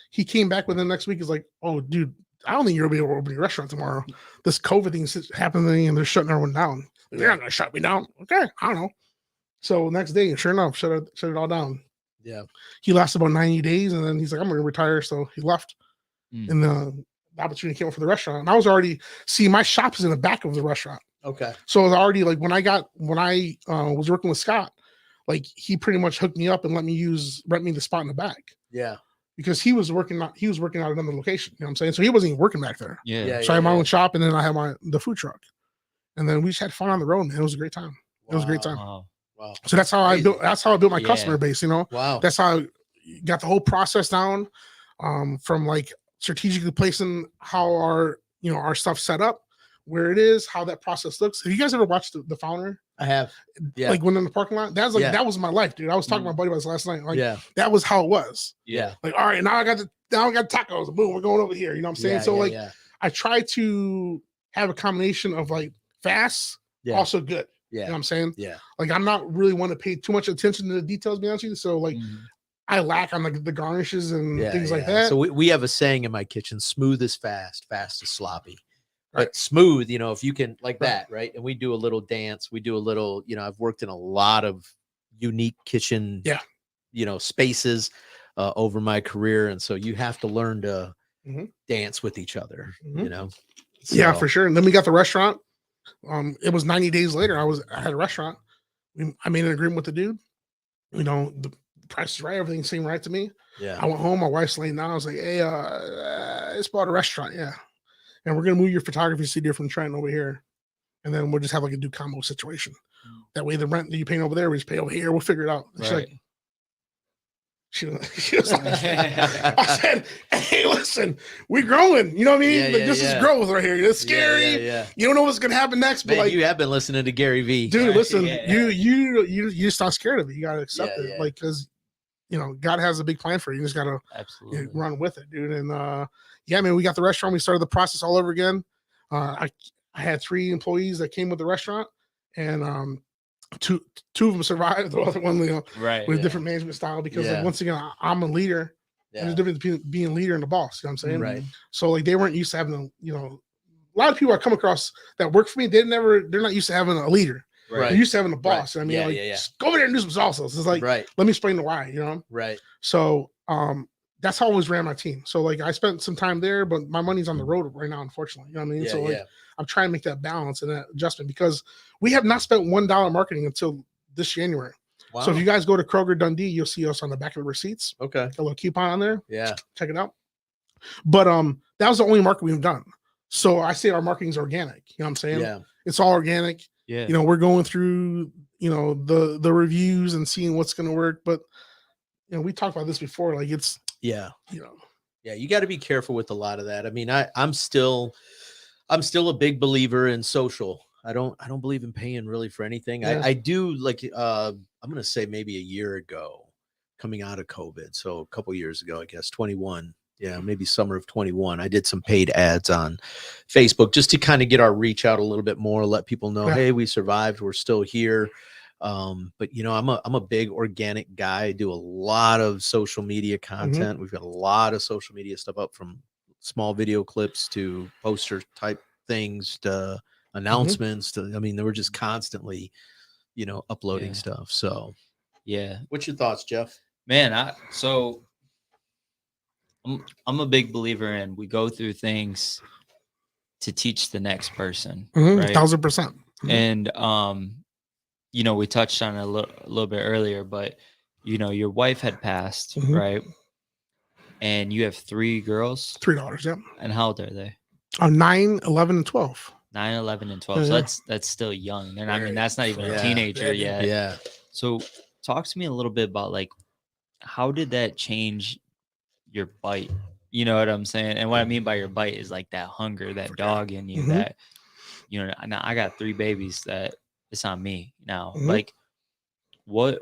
He came back within the next week. He's like, oh, dude, I don't think you're going to be able to open your restaurant tomorrow. This COVID thing's happening and they're shutting everyone down. They're not going to shut me down. Okay, I don't know. So next day, sure enough, shut it all down. Yeah. He lasted about 90 days, and then he's like, I'm going to retire. So he left. And the opportunity came up for the restaurant. And I was already, my shop is in the back of the restaurant. Okay. So it was already like when I was working with Scott, like he pretty much hooked me up and rent me the spot in the back. Yeah. Because he was working out another location. You know what I'm saying? So he wasn't even working back there. Yeah. So I had my own shop, and then I had the food truck. And then we just had fun on the road, man. It was a great time. It was a great time. Wow. So that's how I built my customer base, you know? Wow. That's how I got the whole process down, from like strategically placing how our stuff set up, where it is, how that process looks. Have you guys ever watched the Founder? I have. Yeah. Like when in the parking lot, that was my life, dude. I was talking to my buddy about this last night. Like that was how it was. Yeah. Like, all right, now I got tacos. Boom, we're going over here. You know what I'm saying? I try to have a combination of like fast, also good. Yeah. You know what I'm saying? Yeah. Like I'm not really want to pay too much attention to the details, to be honest with you. So like I lack on like the garnishes and things like that. So we have a saying in my kitchen: smooth is fast, fast is sloppy. But smooth, you know, if you can like that, right? And we do a little dance. We do a little, you know, I've worked in a lot of unique kitchen, spaces over my career. And so you have to learn to dance with each other, you know? So, yeah, for sure. And then we got the restaurant. It was 90 days later. I had a restaurant. I made an agreement with the dude. You know, the price is right. Everything seemed right to me. Yeah. I went home. My wife's laying down. I was like, hey, it's about a restaurant. Yeah. And we're going to move your photography studio from Trenton over here. And then we'll just have like a do combo situation. That way the rent that you pay over there, we just pay over here. We'll figure it out. She's like, she was like, I said, hey, listen, we're growing. You know what I mean? This is growth right here. It's scary. You don't know what's going to happen next. Man, but like, you have been listening to Gary V. Dude, listen, you just not scared of it. You got to accept it. Like, because, you know, God has a big plan for you. You just got to run with it, dude. And, yeah, man, we got the restaurant. We started the process all over again. I had 3 employees that came with the restaurant, and two of them survived. The other one, with a different management style. Because like, once again, I'm a leader, and there's a difference between being a leader and a boss. You know what I'm saying? Right. So like, they weren't used to having a lot of people I come across that work for me. They're not used to having a leader. Right. They're used to having a boss. Right. I mean, just go over there and do some salsas. It's like, let me explain the why. You know. Right. So that's how I always ran my team. So like I spent some time there, but my money's on the road right now, unfortunately. You know what I mean? Yeah, So like yeah. I'm trying to make that balance and that adjustment because we have not spent $1 marketing until this January. Wow. So if you guys go to Kroger Dundee, you'll see us on the back of the receipts. Okay. Got a little coupon on there. Yeah. Check it out. But that was the only market we've done. So I say our marketing's organic. You know what I'm saying? Yeah. It's all organic. Yeah. You know, we're going through, you know, the reviews and seeing what's going to work. But, you know, we talked about this before. Like it's, Yeah. you know, Yeah, you got to be careful with a lot of that. I mean, I'm still a big believer in social. I don't believe in paying really for anything. Yeah. I do like I'm going to say maybe a year ago, coming out of COVID. So a couple years ago, I guess 21. Yeah, maybe summer of 21. I did some paid ads on Facebook just to kind of get our reach out a little bit more, let people know, Yeah. hey, we survived, we're still here. But you know, I'm a big organic guy. I do a lot of social media content. We've got a lot of social media stuff up, from small video clips to poster type things to announcements to, I mean, they were just constantly, you know, uploading stuff. So Yeah. what's your thoughts, Jeff? Man, I'm a big believer in we go through things to teach the next person. Right? 1000%. And you know, we touched on it a little bit earlier, but you know, your wife had passed, right? And you have 3 girls. $3. Yeah. And how old are they? 9, 11, and 12. 9, 11, and 12. So that's still young. And I mean, that's not even a teenager yet. Yeah. So talk to me a little bit about like, how did that change your bite? You know what I'm saying? And what I mean by your bite is like that hunger, that dog in you, that, you know, now I got 3 babies that it's on me now. Like what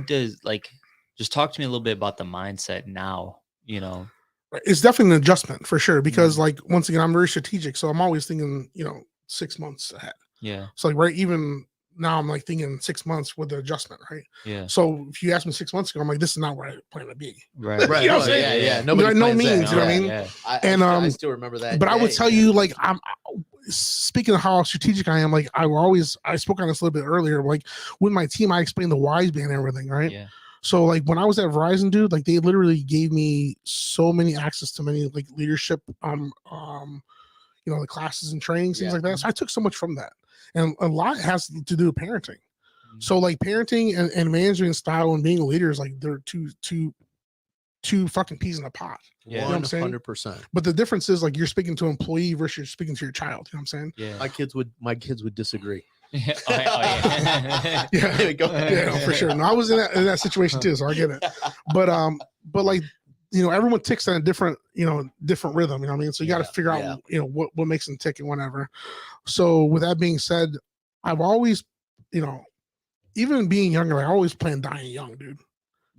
does, like, just talk to me a little bit about the mindset now, you know? It's definitely an adjustment for sure, because like, once again, I'm very strategic. So I'm always thinking, you know, 6 months ahead. Yeah. So like, right, even now I'm like thinking 6 months with the adjustment, right? Yeah. So if you asked me 6 months ago, I'm like, this is not where I plan to be. Right. Right. You know what I'm saying? Yeah. By Nobody no plans that. means, you know what I mean? Yeah. And I still remember that. But I would day, tell man. you, like, I'm speaking of how strategic I am. Like, I spoke on this a little bit earlier. Like, with my team, I explained the wise band and everything, right? Yeah. So like, when I was at Verizon, dude, like, they literally gave me so many access to many like leadership, you know, the classes and trainings, things like that. So I took so much from that, and a lot has to do with parenting. So like, parenting and management style and being a leader is like, they're two fucking peas in a pot. Yeah. You know what I'm saying? 100%. But the difference is, like, you're speaking to an employee versus you're speaking to your child. You know what I'm saying? Yeah. My kids would disagree. Yeah. Oh, yeah. Yeah, There we go. yeah, no, for sure. No, I was in that situation too, so I get it. But like, you know, everyone ticks on a different rhythm. You know what I mean? So you got to figure out, you know, what makes them tick and whatever. So with that being said, I've always, you know, even being younger, I always planned dying young, dude.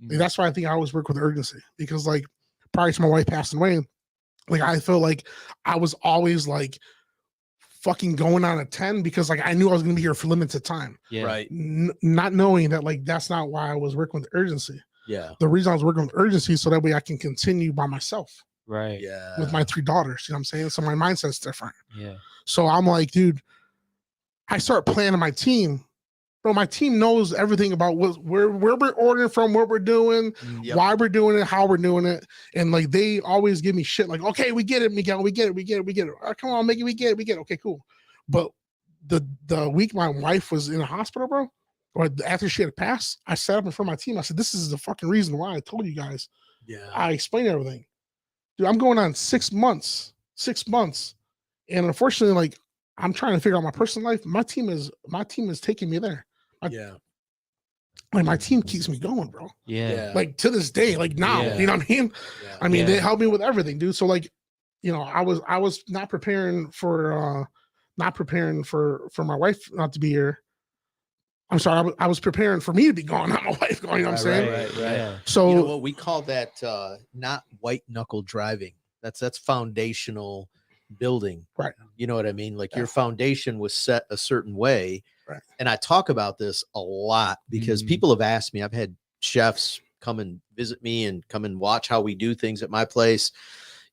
Like, that's why I think I always work with urgency, because like, prior to my wife passing away, like, I felt like I was always like fucking going on a 10, because like, I knew I was going to be here for limited time. Yeah. Right. Not knowing that, like, that's not why I was working with urgency. Yeah. The reason I was working with urgency is so that way I can continue by myself Right. Yeah. with my 3 daughters. You know what I'm saying? So my mindset's different. Yeah. So I'm like, dude, I start planning my team. Bro, my team knows everything about where we're ordering from, what we're doing, why we're doing it, how we're doing it. And like, they always give me shit like, okay, we get it, Miguel, we get it. Oh, come on, Miguel, we get it. Okay, cool. But the week my wife was in the hospital, bro, or after she had passed, I sat up in front of my team. I said, this is the fucking reason why I told you guys. Yeah. I explained everything. Dude, I'm going on 6 months. 6 months. And unfortunately, like, I'm trying to figure out my personal life. My team is taking me there. Like, my team keeps me going, bro. Yeah. Like, to this day, like now, Yeah. you know what I mean? Yeah. I mean, Yeah. they help me with everything, dude. So like, you know, I was not preparing for my wife not to be here. I'm sorry, I was preparing for me to be gone, not my wife going. You know what I'm saying? Right. Yeah. So You know what we call that? Not white knuckle driving. That's foundational building. Right. You know what I mean? Like, your foundation was set a certain way. Right. And I talk about this a lot because people have asked me. I've had chefs come and visit me and come and watch how we do things at my place,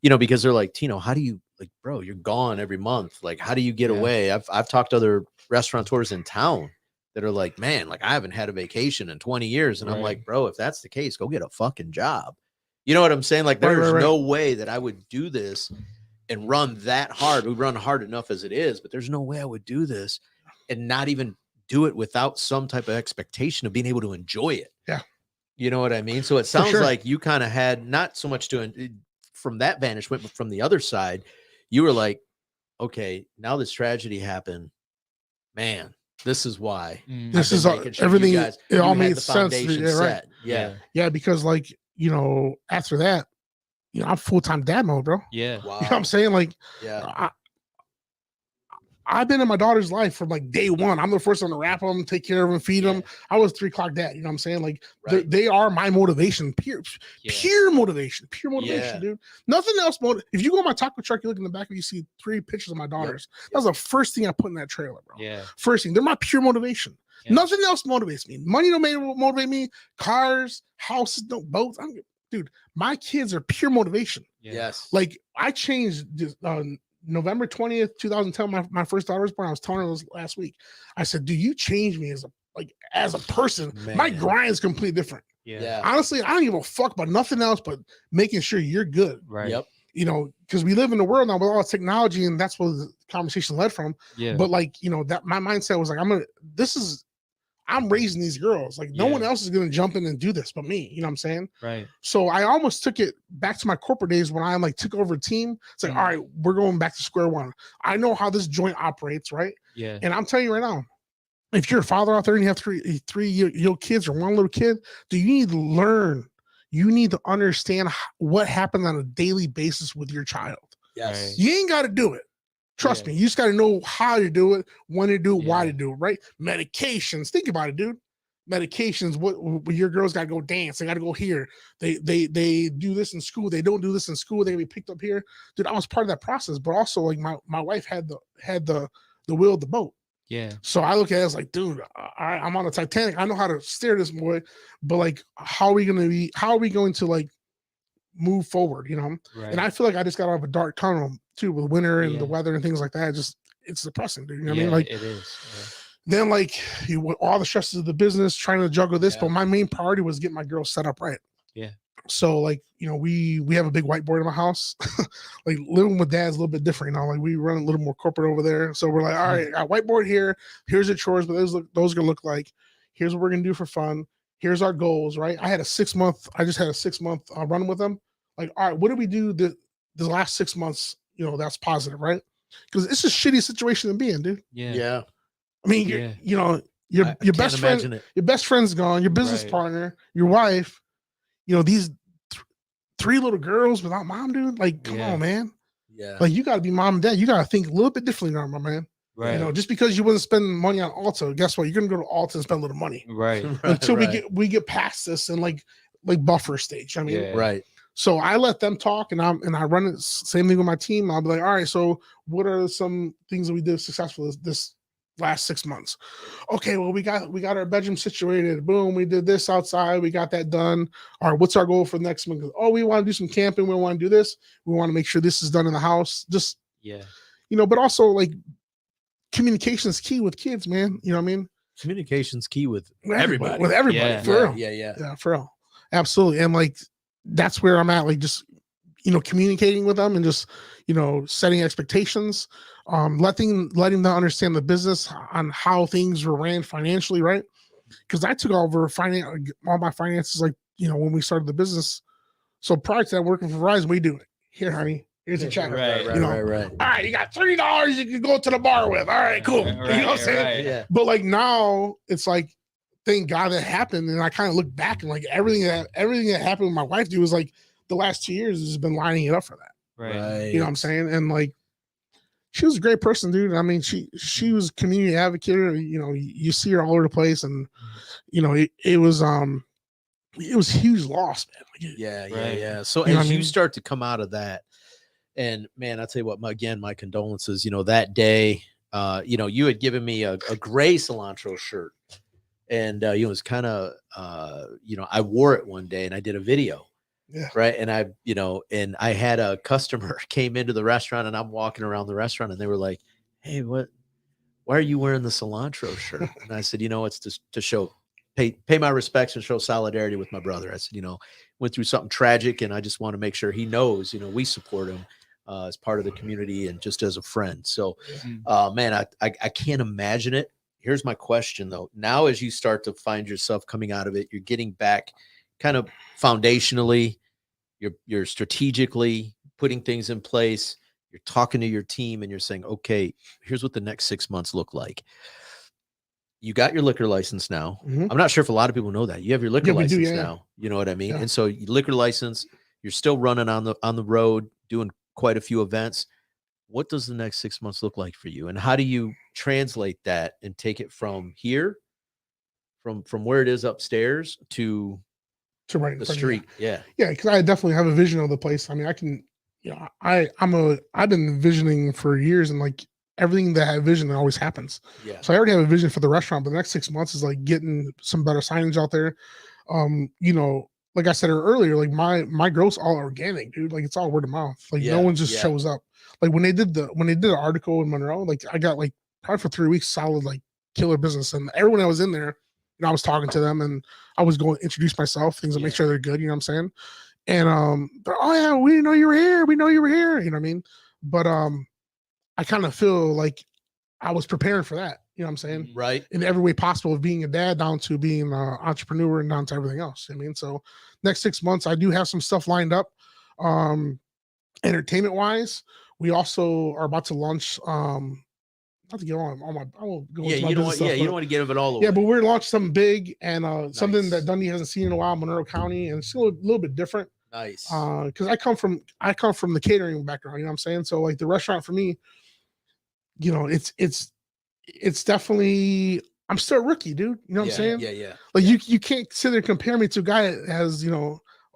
you know, because they're like, Tino, how do you, like, bro, you're gone every month. Like, how do you get away? I've talked to other restaurateurs in town that are like, man, like, I haven't had a vacation in 20 years. And I'm like, bro, if that's the case, go get a fucking job. You know what I'm saying? Like there's right. no way that I would do this and run that hard. We run hard enough as it is, but there's no way I would do this and not even do it without some type of expectation of being able to enjoy it. Yeah. You know what I mean? So it sounds sure. like you kind of had not so much from that vantage point, but from the other side, you were like, okay, now this tragedy happened, man, this is why. This is everything. It all made sense. Yeah, right. Yeah. Because like, you know, after that, you know, I'm full-time dad mode, bro. Yeah. Wow. You know what I'm saying? Like, I've been in my daughter's life from like day one. I'm the first one to wrap them, take care of them, feed them. I was 3 o'clock dad. You know what I'm saying? Like they are my motivation, pure motivation, dude. Nothing else. If you go on my taco truck, you look in the back and you see 3 pictures of my daughters. That was the first thing I put in that trailer, bro. Yeah. First thing, they're my pure motivation. Nothing else motivates me. Money don't motivate me. Cars, houses, no boats. Dude, my kids are pure motivation. Yes. Like I changed November 20th, 2010, my first daughter was born. I was telling her this last week. I said, "Do you change me as a person? Man. My grind is completely different." Yeah. Honestly, I don't give a fuck about nothing else but making sure you're good. Right. Yep. You know, because we live in a world now with all the technology, and that's where the conversation led from. Yeah. But like, you know, that my mindset was like, I'm raising these girls. Like no one else is going to jump in and do this but me. You know what I'm saying? Right. So I almost took it back to my corporate days when I like took over a team. It's like, all right, we're going back to square one. I know how this joint operates, right? Yeah. And I'm telling you right now, if you're a father out there and you have three little kids or one little kid, do you need to learn? You need to understand what happens on a daily basis with your child. Yes. Right. You ain't got to do it. Trust me, you just got to know how to do it, when to do it, why to do it, right? Medications. Think about it, dude. Medications. What your girls got to go dance. They got to go here. They do this in school. They don't do this in school. They be picked up here. Dude, I was part of that process, but also like my wife had the wheel of the boat. Yeah. So I look at it as like, dude, I'm on the Titanic. I know how to steer this boy, but like, how are we going to like move forward, you know? Right. And I feel like I just got out of a dark tunnel too with winter and the weather and things like that. It's depressing, dude. You know what I mean? Like it is. then like all the stresses of the business, trying to juggle this, but my main priority was getting my girls set up right. Yeah. So like, you know, we have a big whiteboard in my house. Like living with dad's a little bit different, you know, like we run a little more corporate over there. So we're like, all right, I got whiteboard here. Here's the chores, but those are gonna look like. Here's what we're gonna do for fun. Here's our goals, right? I just had a 6-month run with them. Like, all right, what did we do the last 6 months? You know, that's positive, right? Because it's a shitty situation to be in, dude. Yeah. I mean, your best friend, your best friend's gone, your business partner, your wife, you know, these 3 little girls without mom, dude. Like, come on, man. Yeah. Like, you got to be mom and dad. You got to think a little bit differently now, my man. Right. You know, just because you wouldn't spend money on Ulta, guess what? You're gonna go to Ulta and spend a little money. Right. Until we get past this and like buffer stage. I mean, right. So I let them talk, and I run it same thing with my team. I'll be like, all right, so what are some things that we did successful this last 6 months? Okay, well we got our bedroom situated. Boom, we did this outside. We got that done. All right, what's our goal for the next month? Oh, we want to do some camping. We want to do this. We want to make sure this is done in the house. Just you know, but also like communication is key with kids, man. You know what I mean? Communication's key with everybody. With everybody, for real. Yeah, for real. Absolutely. And like that's where I'm at, like just, you know, communicating with them and just, you know, setting expectations, letting them understand the business on how things were ran financially, right? Because I took over all my finances, like, you know, when we started the business. So prior to that, working for Verizon, we do it. Here, honey, here's a check. Right. All right, you got $30 you can go to the bar with. All right, cool. You know what I'm saying? Yeah. But like now, it's like, thank God that happened. And I kind of look back and like everything that happened with my wife was like the last 2 years has been lining it up for that. Right. You know what I'm saying? And like, she was a great person, dude. I mean, she was community advocate. You know, you see her all over the place, and you know, it was a huge loss, man. Yeah. So as you start to come out of that, and man, I'll tell you what, my condolences. You know, that day, you know, you had given me a gray cilantro shirt. And it was kind of, you know, I wore it one day and I did a video. Yeah. Right. And I had a customer came into the restaurant, and I'm walking around the restaurant, and they were like, "Hey, why are you wearing the cilantro shirt?" And I said, "You know, it's to show pay my respects and show solidarity with my brother. I said, went through something tragic, and I just want to make sure he knows, we support him as part of the community and just as a friend. So, man, I can't imagine it. Here's my question though. Now, as you start to find yourself coming out of it, you're getting back kind of foundationally, you're strategically putting things in place. You're talking to your team and you're saying, okay, here's what the next 6 months look like. You got your liquor license now. I'm not sure if a lot of people know that. You have your liquor license now. You know what I mean? And so liquor license, you're still running on the road, doing quite a few events. What does the next 6 months look like for you? And how do you translate that and take it from here, from where it is upstairs to right the street? Yeah. Because I definitely have a vision of the place. I mean, I can, I've been envisioning for years, and like everything that I have vision always happens. Yeah. So I already have a vision for the restaurant, but the next 6 months is like getting some better signage out there. Like I said earlier, like my growth's all organic, dude. Like it's all word of mouth. Like no one just shows up. Like when they did the article in Monroe, like I got like probably for 3 weeks solid like killer business, and everyone that was in there, I was talking to them, and I was going to introduce myself, things to make sure they're good. You know what I'm saying? And they're, oh yeah, we didn't know you were here. We know you were here. You know what I mean? But I kind of feel like I was preparing for that. You know what I'm saying? Right. In every way possible, of being a dad down to being an entrepreneur and down to everything else. I mean, so next 6 months, I do have some stuff lined up. Entertainment wise, we also are about to launch. Not to get on my, I won't go into my business stuff, you don't want to give it all away. Yeah, but we're launching something big and something that Dundee hasn't seen in a while, Monroe County, and it's still a little bit different. Nice. Because I come from the catering background. You know what I'm saying? So like the restaurant for me, it's definitely, I'm still a rookie, dude. You know what I'm saying? Yeah. Like you can't sit there and compare me to a guy that has,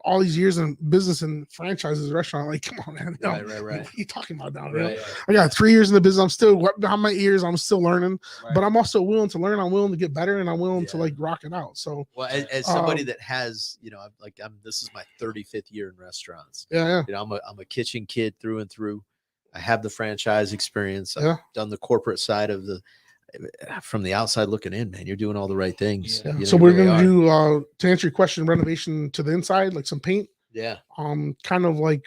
all these years in business and franchises restaurant. Like, come on, man. Right. What are you talking about down Right. there? I got 3 years in the business. I'm still wet behind my ears. I'm still learning, but I'm also willing to learn. I'm willing to get better, and I'm willing to like rock it out. So, well, as somebody that has, this is my 35th year in restaurants. Yeah. I'm a kitchen kid through and through. I have the franchise experience. I've done the corporate side of from the outside looking in, man. You're doing all the right things. Yeah. So we're going to do, to answer your question, renovation to the inside, like some paint. Yeah. Kind of like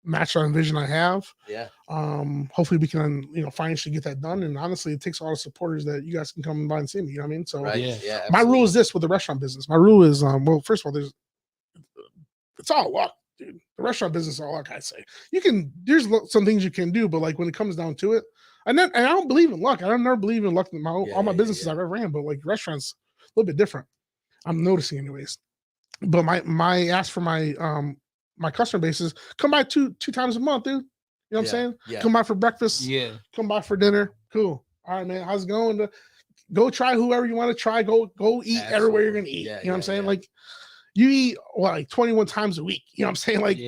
match on vision I have. Yeah. Hopefully we can, financially get that done. And honestly, it takes a lot of supporters that you guys can come by and see me. You know what I mean? So my rule is this with the restaurant business. My rule is, well, first of all, it's all luck, dude. The restaurant business is all luck, I say. There's some things you can do, but like when it comes down to it, and I don't believe in luck. I don't never believe in luck in all my businesses I've ever ran, but like restaurants, a little bit different. I'm noticing anyways. But my ask for my my customer base is come by two times a month, dude. You know what I'm saying? Yeah. Come by for breakfast. Yeah. Come by for dinner. Cool. All right, man. How's it going? Go try whoever you want to try. Go eat everywhere you're gonna eat. You know what I'm saying? Yeah. Like you eat like 21 times a week. You know what I'm saying? Like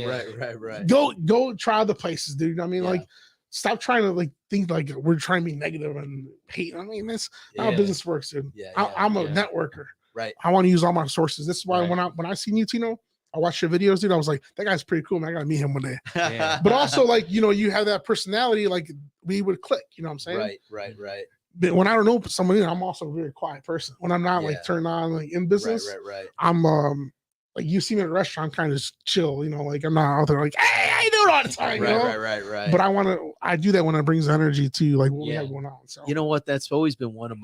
right. Go try the places, dude. You know what I mean? Like stop trying to like think like we're trying to be negative and hate. I mean, that's not how business works, dude. I'm a networker. Right. I want to use all my sources. This is why when I seen you, Tino, I watched your videos, dude. I was like, that guy's pretty cool, man. I gotta meet him one day. But also, like, you have that personality, like we would click. You know what I'm saying? Right. But when I don't know somebody, I'm also a very quiet person. When I'm not like turned on like in business, right. I'm like you see me at a restaurant, I'm kind of chill. Like I'm not out there like, hey, I do it all the time. Right. But I do that when it brings energy to like what we have going on. So you know what? That's always been one of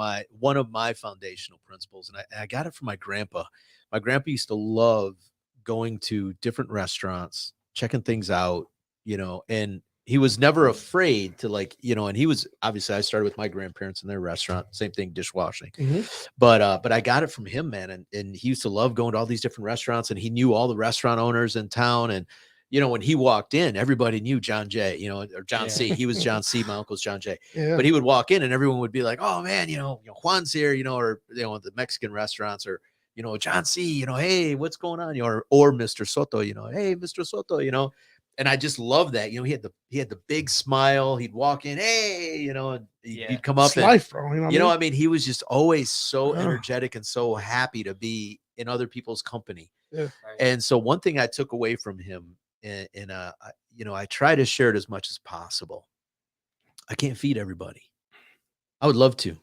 my foundational principles, and I got it from my grandpa. My grandpa used to love going to different restaurants, checking things out, and he was never afraid to and he was obviously I started with my grandparents in their restaurant, same thing, dishwashing. But I got it from him, man. And he used to love going to all these different restaurants, and he knew all the restaurant owners in town. And, when he walked in, everybody knew John J, or John C. He was John C. My uncle's John J. But he would walk in and everyone would be like, oh man, Juan's here, or, the Mexican restaurants or, John C, hey, what's going on? Or Mr. Soto, hey, Mr. Soto, and I just love that. He had the big smile. He'd walk in, hey, and he'd come up it's life, bro. I mean, he was just always so energetic and so happy to be in other people's company. Yeah. And so one thing I took away from him, and I try to share it as much as possible. I can't feed everybody. I would love to.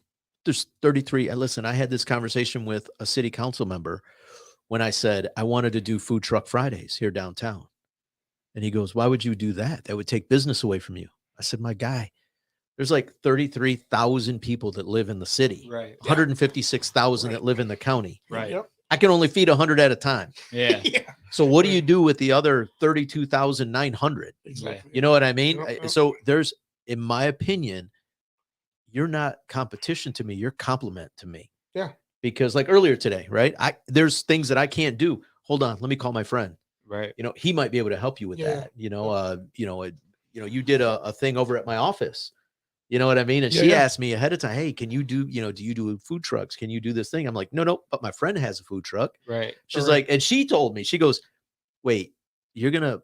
there's 33. Listen, I had this conversation with a city council member when I said I wanted to do food truck Fridays here downtown. And he goes, why would you do that? That would take business away from you. I said, my guy, there's like 33,000 people that live in the city, Right. 156,000 that live in the county. Right. Yep. I can only feed 100 at a time. Yeah. So what do you do with the other 32,900? Exactly. You know what I mean? Yep. So there's, in my opinion, you're not competition to me. You're compliment to me. Yeah. Because like earlier today, right? There's things that I can't do. Hold on. Let me call my friend. Right. You know, he might be able to help you with Yeah. that. You did a thing over at my office. You know what I mean? And Yeah, she yeah. asked me ahead of time, hey, can you do, do you do food trucks? Can you do this thing? I'm like, no, but my friend has a food truck. Right. She's Right. like, and she told me, she goes, wait, you're going to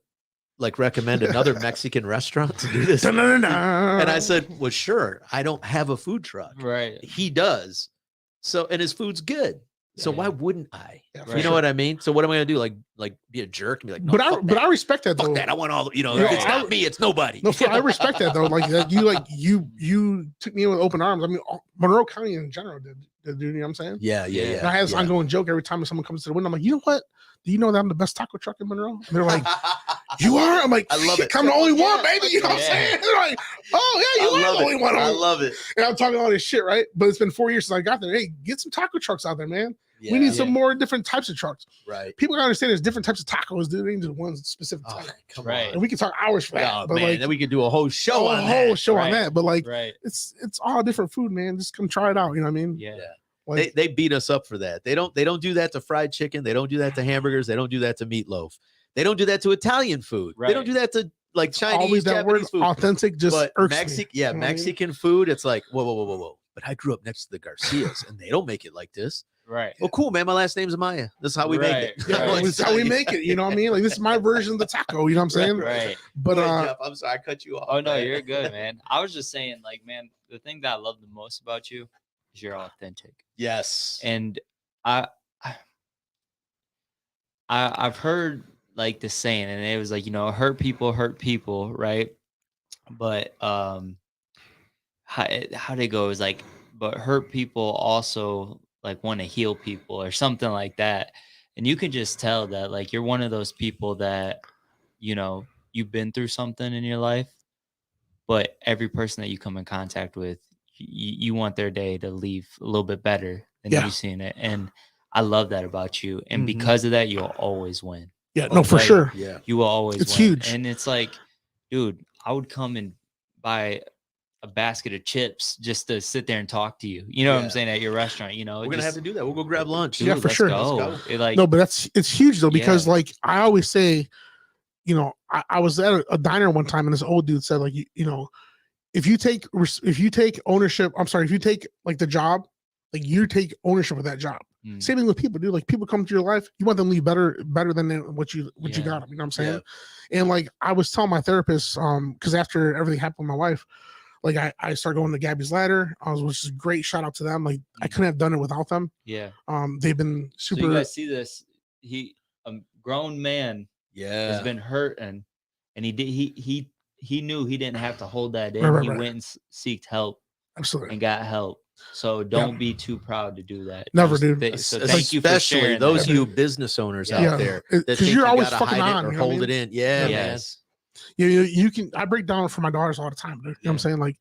like recommend another Mexican restaurant to do this? And I said, well, sure. I don't have a food truck. Right. He does. So, and his food's good. So Yeah. why wouldn't I? Yeah, for You know what I mean? So what am I going to do? Like be a jerk and be like, no, But I respect that fuck though. that. I want all, if Right. it's not me, it's nobody. No, I respect that though. Like you took me in with open arms. I mean, Monroe County in general did you know what I'm saying? Yeah. And I have this ongoing joke every time someone comes to the window. I'm like, you know what? Do you know that I'm the best taco truck in Monroe? And they're like, you are? I'm like, I love it. I'm the only one, Yeah, baby. You know what I'm yeah. saying? They're like, oh yeah, you are the only one. I love it. And I'm talking all this shit, right? But it's been 4 years since I got there. Hey, get some taco trucks out there, man. Yeah, We need some more different types of trucks. right. People gotta understand there's different types of tacos, dude. They need one specific Oh, type. come Right. And we can talk hours for that. Oh, but man, like then we could do a whole show on a whole that. show on Right. that. But like Right. it's all different food, man. Just come try it out. You know what I mean? Yeah. Like, They beat us up for that. They don't do that to fried chicken. They don't do that to hamburgers. They don't do that to meatloaf. They don't do that to Italian food. They don't Right. do that to like Chinese, always that Japanese word food. authentic just But irks me. Mexican, You know what I mean? Mexican food, it's like, whoa. But I grew up next to the Garcias and they don't make it like this. Right. Well, cool, man. My last name's Amaya. This is how we make it. Right, Yeah, right. this is how we make it. You know what I mean? Like this is my version of the taco. You know what I'm saying? Right. But Go ahead, Jeff. I'm sorry, I cut you off. Oh no, man. you're good, man. I was just saying, like, man, the thing that I love the most about you is you're authentic. Yes. And I've heard like the saying, and it was like, hurt people, right? But how they go is like, but hurt people also like want to heal people or something like that. And you can just tell that like you're one of those people that, you've been through something in your life, but every person that you come in contact with, you want their day to leave a little bit better than you've seen it. And I love that about you. And Mhm. because of that, you'll always win. yeah, no, for Like, sure. Yeah. You will always It's win. huge. And it's like, dude, I would come and buy a basket of chips just to sit there and talk to you. You know what Yeah. I'm saying, at your restaurant, We're gonna have to do that. We'll go grab lunch. Yeah, for sure. Go. Let's It, like, No, but it's huge though, because Yeah. like I always say, I was at a diner one time and this old dude said, like, if you take ownership, if you take like the job, like you take ownership of that job. mm, Same thing with people, dude. Like people come to your life, you want them to leave better than what you Yeah. got them. You know what I'm saying? And like I was telling my therapist, because after everything happened with my wife, like I started going to Gabby's Ladder, which is a great shout out to them. Like I couldn't have done it without them. yeah. They've been So super. you guys see this? A grown man Yeah. has been hurt, and he knew he didn't have to hold that in. Right, He right. went and seeked help Absolutely. and got help. So don't be too proud to do that. Never, dude. So thank you for Especially sharing those that. you business owners Yeah. out there. Because that think you're you always gotta fucking hide on. it or You know what I hold mean? it in. Yeah, man. Yes. You can. I break down for my daughters all the time, dude. You know what I'm Yeah. saying? Like,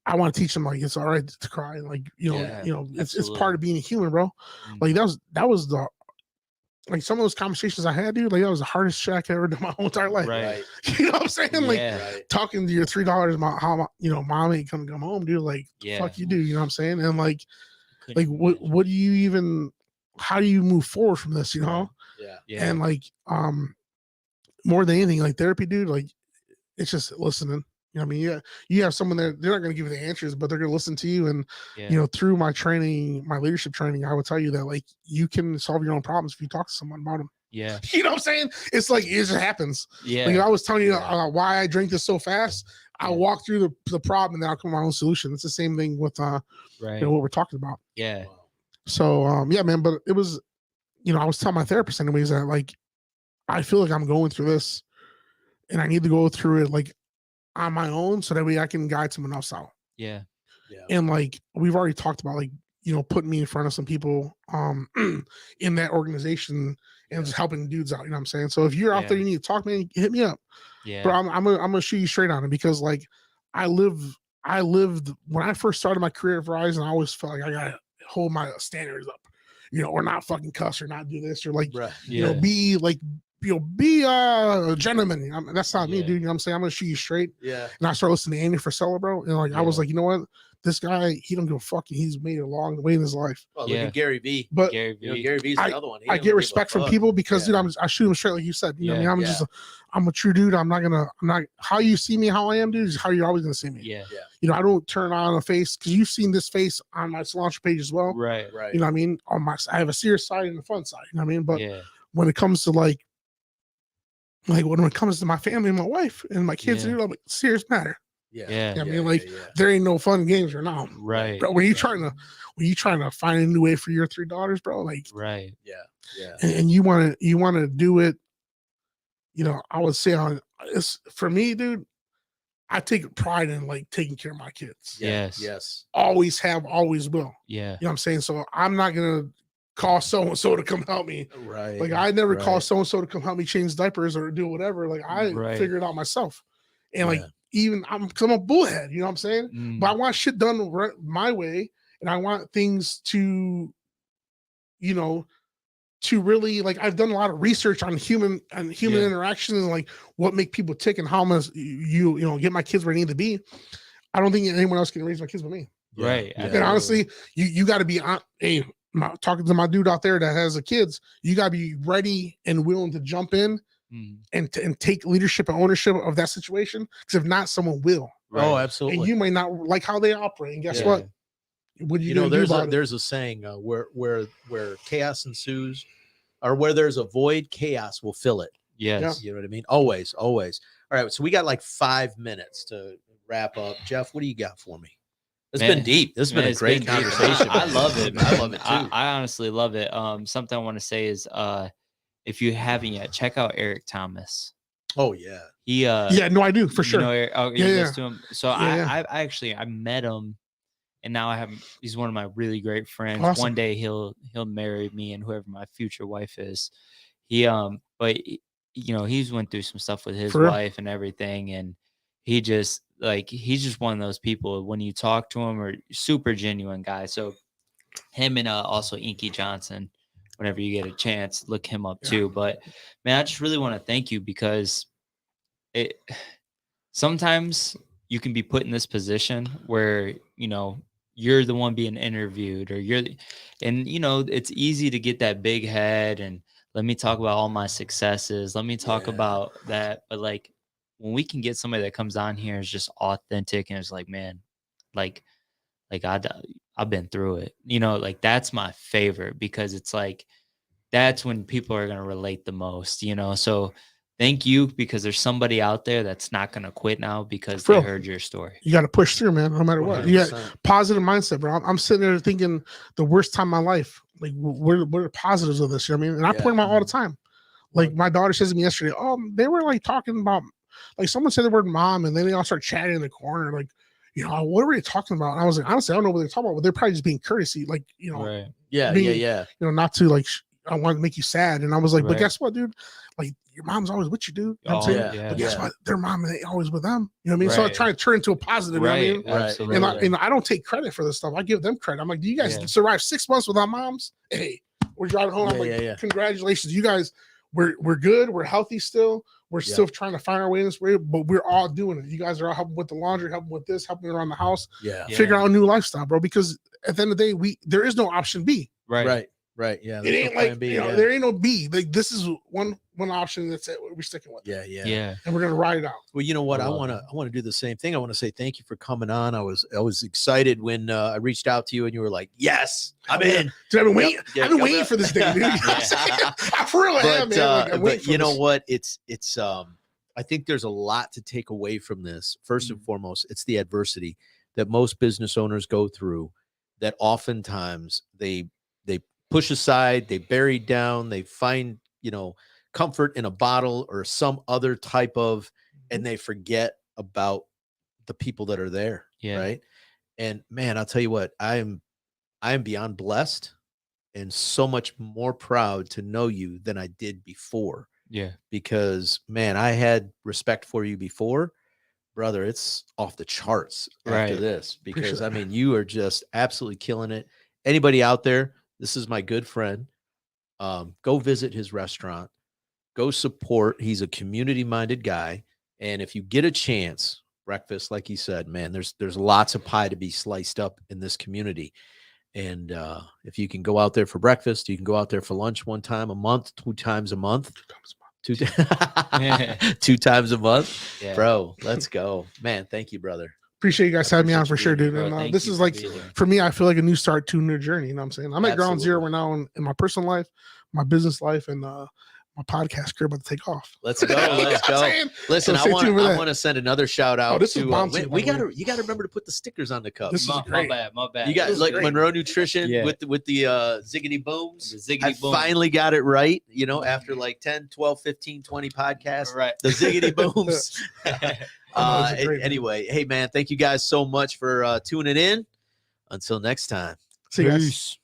I want to teach them like it's all right to cry. Like, Yeah, it's absolutely. part of being a human, bro. Mm. Like that was the like some of those conversations I had, dude. Like that was the hardest shit I could ever do my whole entire life. Right. You know what I'm saying? Like Yeah. Right. talking to your $3 about how mom ain't gonna come home, dude. Like Yeah. fuck you do. You know what I'm saying? And like Couldn't what imagine. what do you even? How do you move forward from this? You know? Yeah. Yeah. And like more than anything, like therapy, dude. Like it's just listening. You know what I mean? Yeah, you have someone there, they're not going to give you the answers, but they're going to listen to you. And, Yeah. through my training, my leadership training, I would tell you that like you can solve your own problems if you talk to someone about them. Yeah. You know what I'm saying? It's like, it just happens. Yeah. Like I was telling you Yeah. why I drink this so fast. Yeah. I'll walk through the problem and then I'll come up with my own solution. It's the same thing with, Right. what we're talking about. Yeah. So, yeah, man, but it was, I was telling my therapist anyways that like, I feel like I'm going through this and I need to go through it like on my own so that way I can guide someone else out. Yeah. And like we've already talked about, like, you know, putting me in front of some people in that organization and just helping dudes out. You know what I'm saying? So if you're out there, you need to talk, man, hit me up. Yeah. But I'm gonna shoot you straight on it, because like I lived when I first started my career at Verizon, I always felt like I gotta hold my standards up, you know, or not fucking cuss or not do this, or like, you know, be like, you know, be a gentleman. That's not me, dude. You know what I'm saying? I'm gonna shoot you straight. Yeah. And I started listening to Andy Frisella, bro. And like I was like, you know what? This guy, he don't give a fuck. He's made it a long way in his life. Well, look at Gary V. But Gary V. You know, Gary V's another one. I get respect from people because, dude, I shoot him straight, like you said. You know what I mean? I'm a true dude. I'm not how you see me, how I am, dude, is how you're always gonna see me. Yeah. You know, I don't turn on a face, because you've seen this face on my cilantro page as well. Right. You know what I mean? I have a serious side and a fun side. You know what I mean? But Yeah. when it comes to like when it comes to my family and my wife and my kids, dude, I'm like, serious matter. Yeah. I mean, like, there ain't no fun games right now. Right. But when you're trying to find a new way for your 3 daughters, bro, like, and you want to do it, you know, I would say it's for me, dude. I take pride in like taking care of my kids. Yes. Always have, always will. Yeah. You know what I'm saying? So I'm not gonna call so-and-so to come help me. Right. Like I never call so-and-so to come help me change diapers or do whatever. Like I figure it out myself. And like even I'm a bullhead, you know what I'm saying? But I want shit done my way, and I want things to, you know, to really, like, I've done a lot of research on human interaction and like what make people tick and how much you know get my kids where they need to be. I don't think anyone else can raise my kids but me. Right. And honestly, you got to be on. Hey, talking to my dude out there that has the kids, you got to be ready and willing to jump in and take leadership and ownership of that situation. Because if not, someone will. Right. Oh, absolutely. And you may not like how they operate. And guess what? What you know, there's a saying where chaos ensues, or where there's a void, chaos will fill it. Yes. You know what I mean? Always. All right. So we got like 5 minutes to wrap up. Jeff, what do you got for me? It's been deep. This has been a great conversation. I love it, man. I love it too. I honestly love it. Something I want to say is, if you haven't yet, check out Eric Thomas. Oh yeah. He no, I do, for sure. You know, you listen to him. So Yeah. I met him, and now he's one of my really great friends. Awesome. One day he'll marry me and whoever my future wife is. But you know, he's went through some stuff with his wife and everything, and he's just one of those people, when you talk to him, are super genuine guy. So him and also Inky Johnson, whenever you get a chance, look him up too. But man, I just really want to thank you, because sometimes you can be put in this position where, you know, you're the one being interviewed, or and you know, it's easy to get that big head and let me talk about all my successes. Let me talk about that. But like, when we can get somebody that comes on here is just authentic and it's like, man, like I've been through it, you know, like that's my favorite, because it's like, that's when people are going to relate the most, you know? So thank you, because there's somebody out there that's not going to quit now because they heard your story. You got to push through, man, no matter what. 100%. You got positive mindset, bro. I'm sitting there thinking the worst time of my life, like what are the positives of this? You know what I mean? And I point them out all the time. Like my daughter says to me yesterday, they were like talking about, like someone said the word mom, and then they all start chatting in the corner, like, you know, what were they talking about? And I was like, honestly, I don't know what they're talking about, but they're probably just being courtesy, like, you know, you know, not to like, I want to make you sad. And I was like, but guess what, dude? Like, your mom's always with you, dude. You know what I'm saying? But guess what? Their mom ain't always with them. You know what I mean? So I try to turn into a positive. You know what I mean? Absolutely. And I don't take credit for this stuff. I give them credit. I'm like, do you guys survive 6 months without moms? Hey, we're driving home. I'm like, congratulations. You guys, we're good. We're healthy still. We're still trying to find our way in this way, but we're all doing it. You guys are all helping with the laundry, helping with this, helping around the house. Figure out a new lifestyle, bro. Because at the end of the day, there is no option B. Right. Yeah. It ain't like B, there ain't no B. Like this is one option. That's it. We're sticking with. Yeah. And we're gonna ride it out. Well, you know what? I want to do the same thing. I want to say thank you for coming on. I was excited when I reached out to you and you were like, "Yes, I'm in." Dude, I've been waiting. I've been waiting for this day, dude. I for real am, man. But you know what? It's I think there's a lot to take away from this. First and foremost, it's the adversity that most business owners go through, that oftentimes they push aside, they bury down, they find, you know, comfort in a bottle or some other type of, and they forget about the people that are there. Right. And man, I'll tell you what, I am beyond blessed and so much more proud to know you than I did before. Yeah. Because man, I had respect for you before, brother. It's off the charts after Right. this, because Appreciate I mean, you are just absolutely killing it. Anybody out there, this is my good friend. Go visit his restaurant, go support. He's a community minded guy. And if you get a chance, breakfast, like he said, man, there's lots of pie to be sliced up in this community. And if you can go out there for breakfast, you can go out there for lunch one time a month, 2 times a month, two times a month, Yeah. bro. Let's go, man. Thank you, brother. Appreciate you guys having me on for sure, being dude. here, And bro. Thank this you is for like, being here. for me, I feel like a new start to a new journey. You know what I'm saying? I'm at ground zero Absolutely. right now in my personal life, my business life, and my podcast career about to take off. Let's go. Let's go. Listen, So stay tuned for I that. want to send another shout out this is to bouncy, we by the gotta you gotta remember to put the stickers on the cups. This is My great. bad. My bad. You got This is like great. Monroe Nutrition Yeah. with the ziggity booms. The I ziggity boom. finally got it right, you know, after like 10, 12, 15, 20 podcasts. Right. The ziggity booms. Oh, those are great, man. Anyway, hey man, thank you guys so much for tuning in. Until next time. See you guys. Peace.